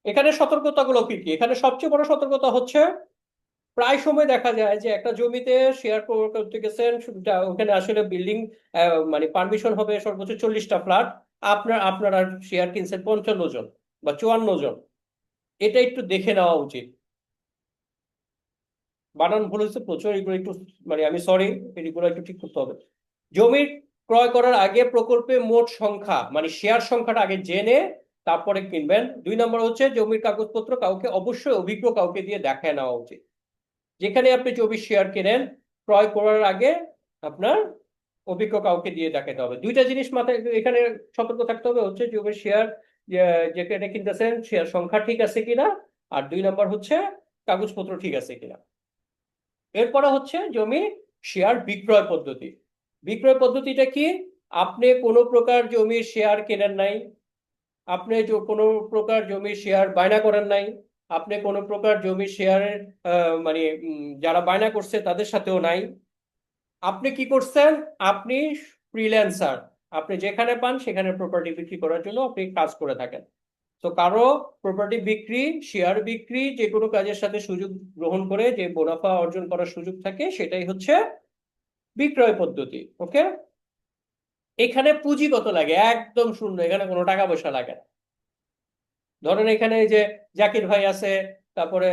এখানে সতর্কতাগুলো কি কি? এখানে সবচেয়ে বড় সতর্কতা হচ্ছে, প্রায় সময় দেখা যায় যে একটা জমিতে শেয়ার করতে গেছেন, ওখানে আসলে বিল্ডিং মানে পারমিশন হবে সর্বোচ্চ 40টা ফ্ল্যাট, আপনারা শেয়ার কিনছেন 55 জন বা 54 জন। এটা একটু দেখে নেওয়া উচিত। বানান ভুল হয়েছে প্রচুর, এগুলো একটু মানে আমি সরি, এগুলো একটু ঠিক করতে হবে। জমি ক্রয় করার আগে প্রকল্পে মোট সংখ্যা মানে শেয়ার সংখ্যাটা আগে জেনে তারপরে কিনবেন। 2 নম্বর হচ্ছে জমির কাগজপত্র অবশ্যই অভিজ্ঞ কাউকে দিয়ে দেখায় নেওয়া উচিত। যেখানে আপনি জমি শেয়ার কেনেন, ক্রয় করার আগে আপনার অভিজ্ঞ কাউকে দিয়ে দেখাতে হবে। দুইটা জিনিস মাথায় এখানে সতর্ক থাকতে হবে, হচ্ছে জমির শেয়ার যেখানে কিনতেছেন শেয়ার সংখ্যা ঠিক আছে কিনা, আর 2 নম্বর হচ্ছে কাগজপত্র ঠিক আছে কিনা। এরপরে হচ্ছে জমি শেয়ার বিক্রয় পদ্ধতি। বিক্রয় পদ্ধতিটা কি? আপনি কোনো প্রকার জমির শেয়ার কেনেন নাই, আপনি কোনো প্রকার জমির শেয়ার বায়না করেন নাই, আপনি কোনো প্রকার জমির শেয়ারের মানে যারা বায়না করছে তাদের সাথেও নাই। আপনি কি করছেন? আপনি ফ্রিল্যান্সার, আপনি যেখানে পান সেখানে প্রপার্টি বিক্রি করার জন্য আপনি কাজ করে থাকেন। তো কারো প্রপার্টি বিক্রি, শেয়ার বিক্রি, যে কোনো কাজের সাথে সুযোগ গ্রহণ করে যে মুনাফা অর্জন করার সুযোগ থাকে, সেটাই হচ্ছে বিক্রয় পদ্ধতি। ওকে, এখানে পুঁজি কত লাগে? একদম শূন্য, এখানে কোনো টাকা পয়সা লাগে না। ধরেন এখানে এই যে জাকির ভাই আছে, তারপরে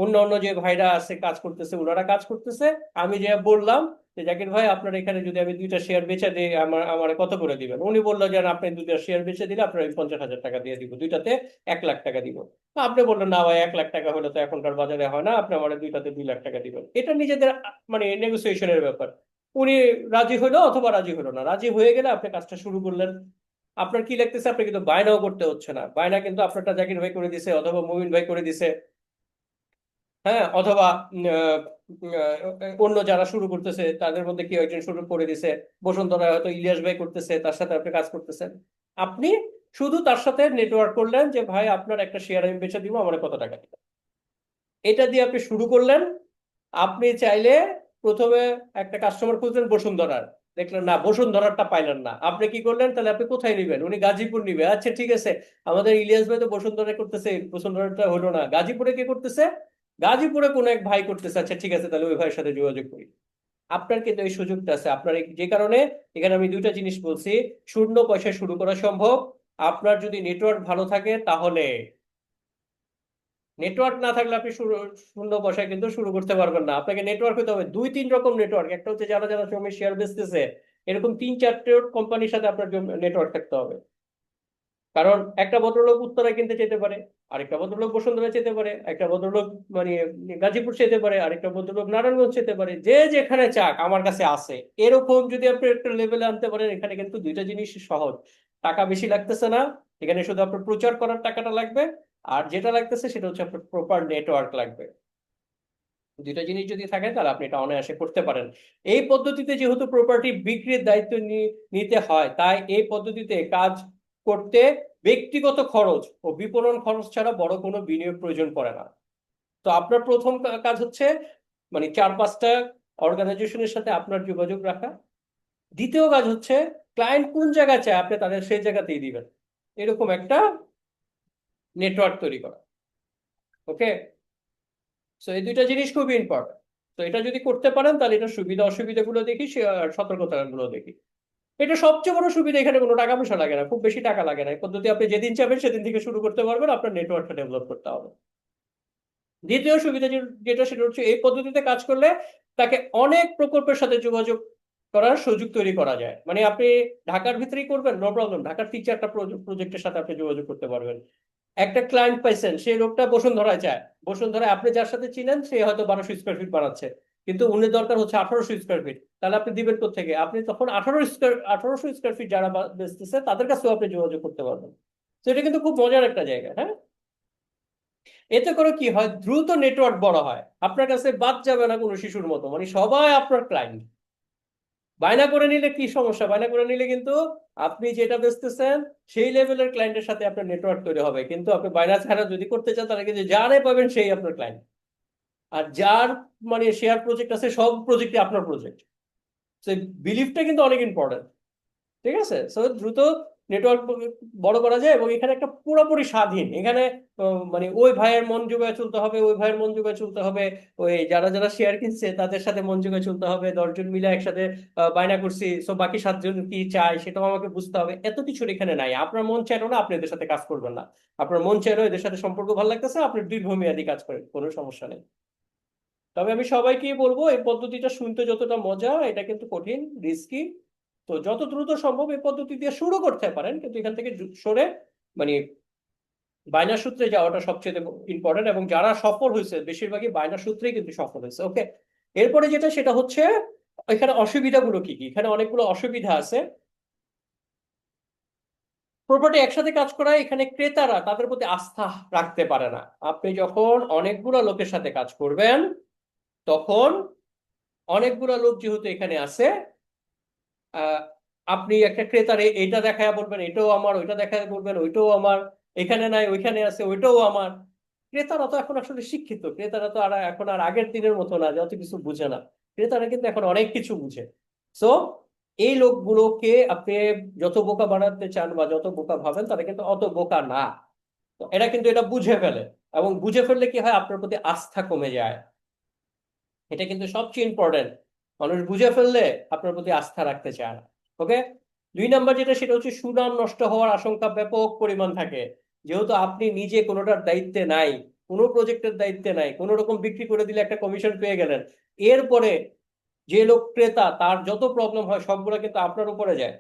অন্য অন্য যে ভাইরা আছে কাজ করতেছে, ওনারা কাজ করতেছে। আমি যে বললাম যে জাকির ভাই আপনার এখানে যদি আমি 2টা শেয়ার বেচে দিই, আমার কত করে দিবেন? উনি বললো যে না, আপনি 2টা শেয়ার বেচে দিলে আপনার 50,000 টাকা দিয়ে দিব, 2টাতে 1 লাখ টাকা দিব। আপনি বললেন না ভাই, 1 লাখ টাকা হলে তো এখনকার বাজারে হয় না, আপনি আমার 2টাতে 2 লাখ টাকা দিবেন। এটা নিজেদের মানে নেগোসিয়েশনের ব্যাপার। উনি রাজি হইলো অথবা রাজি হলো না, রাজি হয়ে গেলে আপনি কাজটা শুরু করলেন। আপনার কি লাগতেছে? আপনি কিন্তু বায়নাও করতে হচ্ছে না, বায়না কিন্তু আপনারটা জাকির ভাই করে দিছে অথবা মুমিন ভাই করে দিছে। হ্যাঁ, অথবা অন্য যারা শুরু করতেছে তাদের মধ্যে কেউ একজন শুরু করে দিছে, বসুন্ধরা হয়তো ইলিয়াস ভাই করতেছে, তার সাথে আপনি কাজ করতেছেন। আপনি শুধু তার সাথে নেটওয়ার্ক করলেন যে ভাই আপনার একটা শেয়ার আমি বেচে দিব, আমার কত টাকা দিবেন। এটা দিয়ে আপনি শুরু করলেন। আপনি চাইলে প্রথমে একটা কাস্টমার খুঁজলেন বসুন্ধরার, দেখলেন না, বসুন্ধরারটা পাইলেন না, আপনি কি করলেন? তাহলে আপনি কোথায় নিবেন? উনি গাজীপুর নিবে। আচ্ছা ঠিক আছে, আমাদের ইলিয়াস ভাই তো বসুন্ধরা করতেছে, বসুন্ধরাটা হলো না, গাজীপুরে কে করতেছে? গাজীপুরে কোন এক ভাই করতেছে। আচ্ছা ঠিক আছে, তাহলে ওই ভাইয়ের সাথে যোগাযোগ করি। আপনার কিন্তু এই সুযোগটা আছে। আপনার যে কারণে এখানে আমি 2টা জিনিস বলছি, শূন্য পয়সায় শুরু করা সম্ভব। আপনার যদি নেটওয়ার্ক ভালো থাকে তাহলে। নেটওয়ার্ক না থাকলে আপনি শূন্য পয়সায় কিন্তু শুরু করতে পারবেন না। আপনাকে নেটওয়ার্ক হতে হবে 2-3 রকম নেটওয়ার্ক। একটা হচ্ছে যারা যারা জমি শেয়ার বেচতেছে, এরকম 3-4টে কোম্পানির সাথে আপনার নেটওয়ার্ক থাকতে হবে। কারণ একটা ভদ্রলোক উত্তরায় কিনতে যেতে পারে, আরেকটা ভদ্রলোক বসুন্ধরা যেতে পারে, একটা ভদ্রলোক মানে গাজীপুর যেতে পারে, আরেকটা ভদ্রলোক নারায়ণগঞ্জ যেতে পারে। যে যেখানে চাক আমার কাছে আছে। এরকম যদি আপনি একটা লেভেলে আনতে পারেন, এখানে কিন্তু 2টা জিনিস সহজ। টাকা বেশি লাগতেছে না, এখানে শুধু আপনার প্রচার করার টাকাটা লাগবে, আর যেটা লাগতেছে সেটা হচ্ছে আপনার প্রপার নেটওয়ার্ক লাগবে। 2টা জিনিস যদি থাকে তাহলে আপনি এটা অনায়াসে করতে পারেন। এই পদ্ধতিতে যেহেতু প্রপার্টি বিক্রির দায়িত্ব নিতে হয়, তাই এই পদ্ধতিতে কাজ করতে ব্যক্তিগত খরচ ও বিপণন খরচ ছাড়া বড় কোনো বিনিয়োগ প্রয়োজন পড়ে না। তো আপনার প্রথম কাজ হচ্ছে মানে 4-5টা অর্গানাইজেশনের সাথে আপনার যোগাযোগ রাখা। দ্বিতীয় কাজ হচ্ছে ক্লায়েন্ট কোন জায়গায় চায় আপনি তাদের সেই জায়গাতেই দিবেন, এরকম একটা নেটওয়ার্ক তৈরি করা। ওকে, তো এই 2টা জিনিস খুবই ইম্পর্টেন্ট। তো এটা যদি করতে পারেন তাহলে এটা সুবিধা অসুবিধাগুলো দেখি, সতর্কতাগুলো দেখি। এটা সবচেয়ে বড় সুবিধা, এখানে কোনো টাকা পয়সা লাগে না, খুব বেশি টাকা লাগে না। এই পদ্ধতি আপনি যেদিন চাবেন সেদিন থেকে শুরু করতে পারবেন, আপনার নেটওয়ার্কটা ডেভেলপ করতে হবে। দ্বিতীয় সুবিধা যেটা, সেটা হচ্ছে এই পদ্ধতিতে কাজ করলে তাকে অনেক প্রকল্পের সাথে যোগাযোগ করার সুযোগ তৈরি করা যায়। মানে আপনি ঢাকার ভিতরেই করবেন, নো প্রবলেম, ঢাকার 3-4টা প্রজেক্টের সাথে আপনি যোগাযোগ করতে পারবেন। একটা ক্লায়েন্ট পাইছেন, সেই লোকটা বসুন্ধরায় যায়, বসুন্ধরায় আপনি যার সাথে চিনেন সে হয়তো 1200 স্কোয়ার ফিট বানাচ্ছে, কিন্তু উনি দরকার হচ্ছে 1800 স্কোয়ার ফিট। তাহলে আপনি দিবেন কোত্থেকে? আপনি তখন 1800 স্কোয়ার ফিট যারা বেচতেছে তাদের কাছেও আপনি যোগাযোগ করতে পারবেন। তো এটা কিন্তু খুব মজার একটা জায়গা। হ্যাঁ, এতে করে কি হয়, দ্রুত নেটওয়ার্ক বড় হয়, আপনার কাছে বাদ যাবে না কোনো শিশুর মতো, মানে সবাই আপনার ক্লায়েন্ট। বায়না করে নিলে কি সমস্যা? বায়না করে নিলে কিন্তু আপনি যেটা বেচতেছেন সেই লেভেলের ক্লায়েন্টের সাথে আপনার নেটওয়ার্ক তৈরি হবে, কিন্তু আপনি বায়না ছাড়া যদি করতে চান তাহলে কিন্তু যারে পাবেন সেই আপনার ক্লায়েন্ট। আর যার মানে শেয়ার প্রজেক্ট আছে সব প্রজেক্টই আপনার প্রজেক্ট। সেই বিলিফটা কিন্তু অনেক ইম্পর্টেন্ট। ঠিক আছে, সো দ্রুত নেটওয়ার্ক বড় করা যায়, এবং এখানে একটা পুরোপুরি স্বাধীন। এখানে মানে ওই ভাইয়ের মন জোগায় চলতে হবে, ওই ভাইয়ের মন জোগায় চলতে হবে, ওই যারা যারা শেয়ার কিনছে তাদের সাথে মন জোগায় চলতে হবে, 10জন মিলে একসাথে বায়না করছি, সো বাকি 7জন কি চায় সেটাও আমাকে বুঝতে হবে। এত কিছুর এখানে নাই। আপনার মন চাইলো না আপনি এদের সাথে কাজ করবেন না, আপনার মন চাইলো এদের সাথে সম্পর্ক ভালো লাগতেছে, আপনি দীর্ঘমেয়াদী কাজ করেন, কোনো সমস্যা নেই। তবে আমি সবাইকেই বলবো এই পদ্ধতিটা শুনতে যতটা মজা, এটা কিন্তু কঠিন, রিস্কি। তো যত দ্রুত সম্ভব এই পদ্ধতি দিয়ে শুরু করতে পারেন, কিন্তু এখান থেকে সরে মানে বাইনার সূত্রে যাওয়াটা সবচেয়ে ইম্পর্টেন্ট, এবং যারা সফল হয়েছে বেশিরভাগই বাইনার সূত্রেই কিন্তু সফল হয়েছে। ওকে, এরপরে যেটা সেটা হচ্ছে এখানে অসুবিধাগুলো কি কি। এখানে অনেকগুলো অসুবিধা আছে। প্রপার্টি একসাথে কাজ করায় এখানে ক্রেতারা তাদের প্রতি আস্থা রাখতে পারে না। আপনি যখন অনেকগুলো লোকের সাথে কাজ করবেন, তখন অনেকগুলো লোক যেহেতু এখানে আছে, আহ, আপনি একটা ক্রেতারে এটা দেখায় বলবেন এটাও আমার, ওইটা দেখায় বলবেন ওইটাও আমার, এখানে নাই ওইখানে আছে ওইটাও আমার। ক্রেতারা তো এখন আসলে শিক্ষিত, ক্রেতারা তো আর এখন আর আগের দিনের মতো না যত কিছু বুঝে না। ক্রেতারা কিন্তু এখন অনেক কিছু বুঝে। সো এই লোকগুলোকে আপনি যত বোকা বানাতে চান বা যত বোকা ভাবেন, তারা কিন্তু অত বোকা না। তো এরা কিন্তু এটা বুঝে ফেলে, এবং বুঝে ফেললে কি হয়, আপনার প্রতি আস্থা কমে যায়। এটা কিন্তু সবচেয়ে ইম্পর্টেন্ট। মানুষ বুঝে ফেললে আপনার প্রতি আস্থা রাখতে চায় না। ওকে, 2 নাম্বার যেটা সেটা হচ্ছে সুনাম নষ্ট হওয়ার আশঙ্কা ব্যাপক পরিমাণ থাকে। যেহেতু আপনি নিজে কোনোটার দায়িত্বে নাই, কোনো প্রজেক্টের দায়িত্বে নাই, কোনো রকম বিক্রি করে দিলে একটা কমিশন পেয়ে গেলেন, এরপরে যে লোক ক্রেতা তার যত প্রবলেম হয় সবগুলো কিন্তু আপনার উপরে যায়।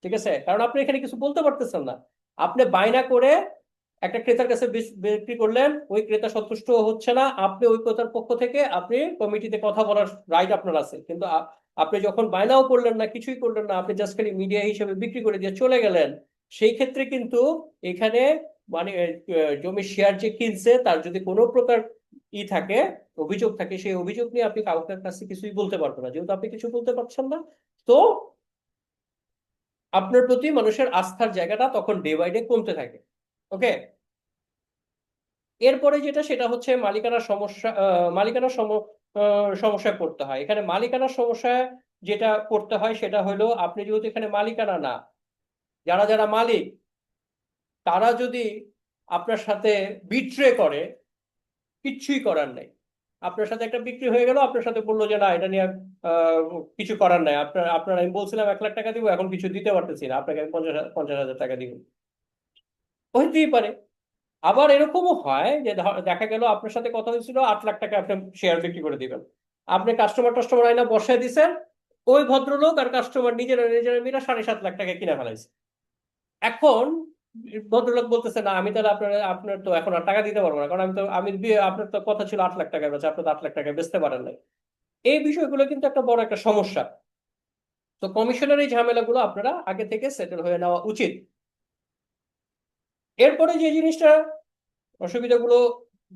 ঠিক আছে, কারণ আপনি এখানে কিছু বলতে পারতেছেন না। আপনি বায়না করে একটা ক্রেতার কাছে বিক্রি করলেন, ওই ক্রেতা সন্তুষ্ট হচ্ছে না, আপনি ওই ক্রেতার পক্ষ থেকে আপনি কমিটিতে কথা বলার রাইট আপনার আছে, কিন্তু আপনি যখন বায়নাও করলেন না, কিছুই করলেন না, আপনি জাস্ট খালি মিডিয়া হিসেবে বিক্রি করে দিয়ে চলে গেলেন, সেই ক্ষেত্রে কিন্তু এখানে মানে জমির শেয়ার যে কিনছে তার যদি কোনো প্রকার থাকে, অভিযোগ থাকে, সেই অভিযোগ নিয়ে আপনি কাউকে কাছে কিছুই বলতে পারবেন না। যেহেতু আপনি কিছু বলতে পারছেন না, তো আপনার প্রতি মানুষের আস্থার জায়গাটা তখন ডে বাই ডে কমতে থাকে। ওকে, এরপরে যেটা সেটা হচ্ছে মালিকানার সমস্যা। সমস্যায় পড়তে হয়। এখানে মালিকানার সমস্যায় যেটা পড়তে হয় সেটা হলো, আপনি যেহেতু এখানে মালিকানা না, যারা যারা মালিক তারা যদি আপনার সাথে বিট্রে করে, কিচ্ছুই করার নাই। আপনার সাথে একটা বিক্রি হয়ে গেল, আপনার সাথে বললো যে না এটা নিয়ে আহ, কিছু করার নাই, আপনার আমি বলছিলাম 1 লাখ টাকা দিব, এখন কিছু দিতে পারতেছি না, আপনাকে আমি 50,000 টাকা দিব। হইতেই পারে। আবার এরকমও হয় যে দেখা গেল আপনার সাথে কথা হয়েছিল 8 লাখ টাকা আপনি শেয়ার বিক্রি করে দিবেন, আপনি কাস্টমার আইনা বসায় দিছেন, ওই ভদ্রলোক আর কাস্টমার নিজেরা নিজেরা মিলে 7.5 লাখ টাকা কিনে ফেলাইছে। এখন ভদ্রলোক বলতেছে না আমি তাহলে আপনার তো এখন আর টাকা দিতে পারবো না, কারণ আপনার তো কথা ছিল 8 লাখ টাকা বেচা, আপনি তো 8 লাখ টাকা বেচতে পারেন নাই। এই বিষয়গুলো কিন্তু একটা বড় একটা সমস্যা। তো কমিশনের এই ঝামেলাগুলো আপনারা আগে থেকে সেটেল হয়ে নেওয়া উচিত। এরপরে যে জিনিসটা, অসুবিধাগুলো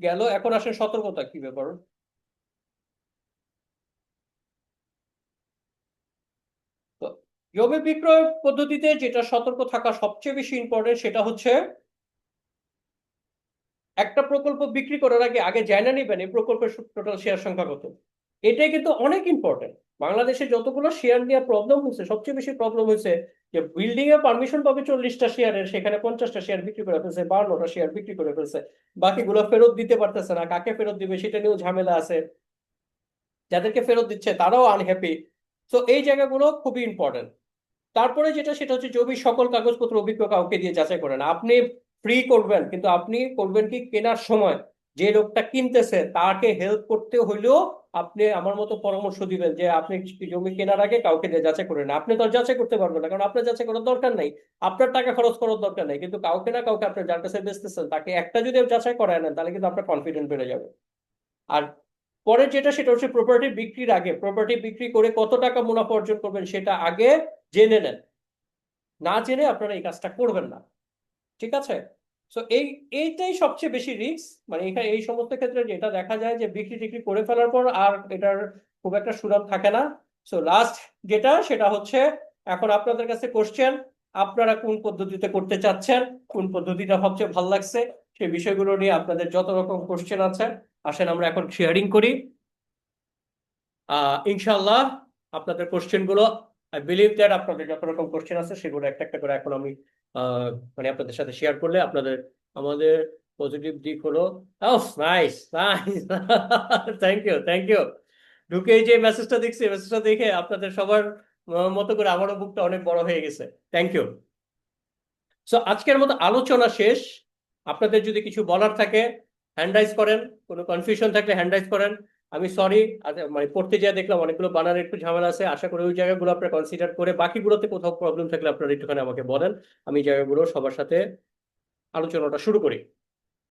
গেল, এখন আসে সতর্কতা কি ব্যাপার। তো জমি বিক্রয় পদ্ধতিতে যেটা সতর্ক থাকা সবচেয়ে বেশি ইম্পর্টেন্ট সেটা হচ্ছে, একটা প্রকল্প বিক্রি করার আগে আগে জানা নিবেন এই প্রকল্পের টোটাল শেয়ার সংখ্যা কত। এটাই কিন্তু অনেক ইম্পর্টেন্ট। বাংলাদেশে যতগুলো শেয়ার নিয়ে প্রবলেম হয়েছে, সবচেয়ে বেশি প্রবলেম হয়েছে যে বিল্ডিং এ পারমিশন পাবে 40টা শেয়ারের, সেখানে 50টা শেয়ার বিক্রি করে ফেলছে, 52টা শেয়ার বিক্রি করে ফেলছে, বাকিগুলো ফেরত দিতে পারতেছে না, কাকে ফেরত দিবে সেটা নিয়েও ঝামেলা আছে, যাদেরকে ফেরত দিচ্ছে তারাও আনহ্যাপি। তো এই জায়গাগুলো খুবই ইম্পর্টেন্ট। তারপরে যেটা সেটা হচ্ছে জমির সকল কাগজপত্র অভিজ্ঞ কাউকে দিয়ে যাচাই করেন। আপনি ফ্রি করবেন, কিন্তু আপনি করবেন কি, কেনার সময় যে লোকটা কিনতেছে তাকে হেল্প করতে হইলেও আপনি আমার মতো পরামর্শ দিবেন যে আপনি জমি কেনার আগে কাউকে দিয়ে যাচাই করেন। আপনি তো আর যাচাই করতে পারবেন না, কারণ আপনার যাচাই করার দরকার নাই, আপনার টাকা খরচ করার দরকার নাই, কিন্তু কাউকে না কাউকে আপনার যার কাছে বেচতেছেন তাকে একটা যদি যাচাই করায় নেন, তাহলে কিন্তু আপনার কনফিডেন্স বেড়ে যাবে। আর পরে যেটা সেটা হচ্ছে প্রপার্টি বিক্রির আগে, প্রপার্টি বিক্রি করে কত টাকা মুনাফা অর্জন করবেন সেটা আগে জেনে নেন। না জেনে আপনারা এই কাজটা করবেন না। ঠিক আছে, তো এইটাই সবচেয়ে বেশি রিস্ক। মানে এখানে এই সমস্ত ক্ষেত্রে যেটা দেখা যায় যে বিক্রি টিক্রি করে ফেলার পর আর এটার খুব একটা সুনাম থাকে না। সো লাস্ট যেটা সেটা হচ্ছে, এখন আপনাদের কাছে কোশ্চেন, আপনারা কোন পদ্ধতিতে করতে চাচ্ছেন, কোন পদ্ধতিটা সবচেয়ে ভালো লাগছে, সেই বিষয়গুলো নিয়ে আপনাদের যত রকম কোশ্চেন আছে আসেন আমরা এখন শেয়ারিং করি। ইনশাল্লাহ আপনাদের কোশ্চেন গুলো, আই বিলিভ দ্যাট আপনাদের যত রকম কোশ্চেন আছে সেগুলো একটা একটা করে এখন আমি মানে আপনাদের সাথে শেয়ার করলে আপনাদের, আমাদের পজিটিভ দিক হলো, nice nice, thank you thank you. ঢুকে এই যে মেসেজটা দেখছি, মেসেজটা দেখে আপনাদের সবার মতো করে আমারও বুকটা অনেক বড় হয়ে গেছে। Thank you. সো আজকের মতো আলোচনা শেষ। আপনাদের যদি কিছু বলার থাকে হ্যান্ড রাইজ করেন, কোনো কনফিউশন থাকলে হ্যান্ড রাইজ করেন। আমি সরি, মানে পড়তে যেয়ে দেখলাম অনেকগুলো বানানের একটু ঝামেলা আছে, আশা করি ওই জায়গাগুলো আপনারা কনসিডার করে বাকিগুলোতে কোথাও প্রবলেম থাকলে আপনারা একটুখানি আমাকে বলেন। আমি এই জায়গাগুলো সবার সাথে আলোচনাটা শুরু করি।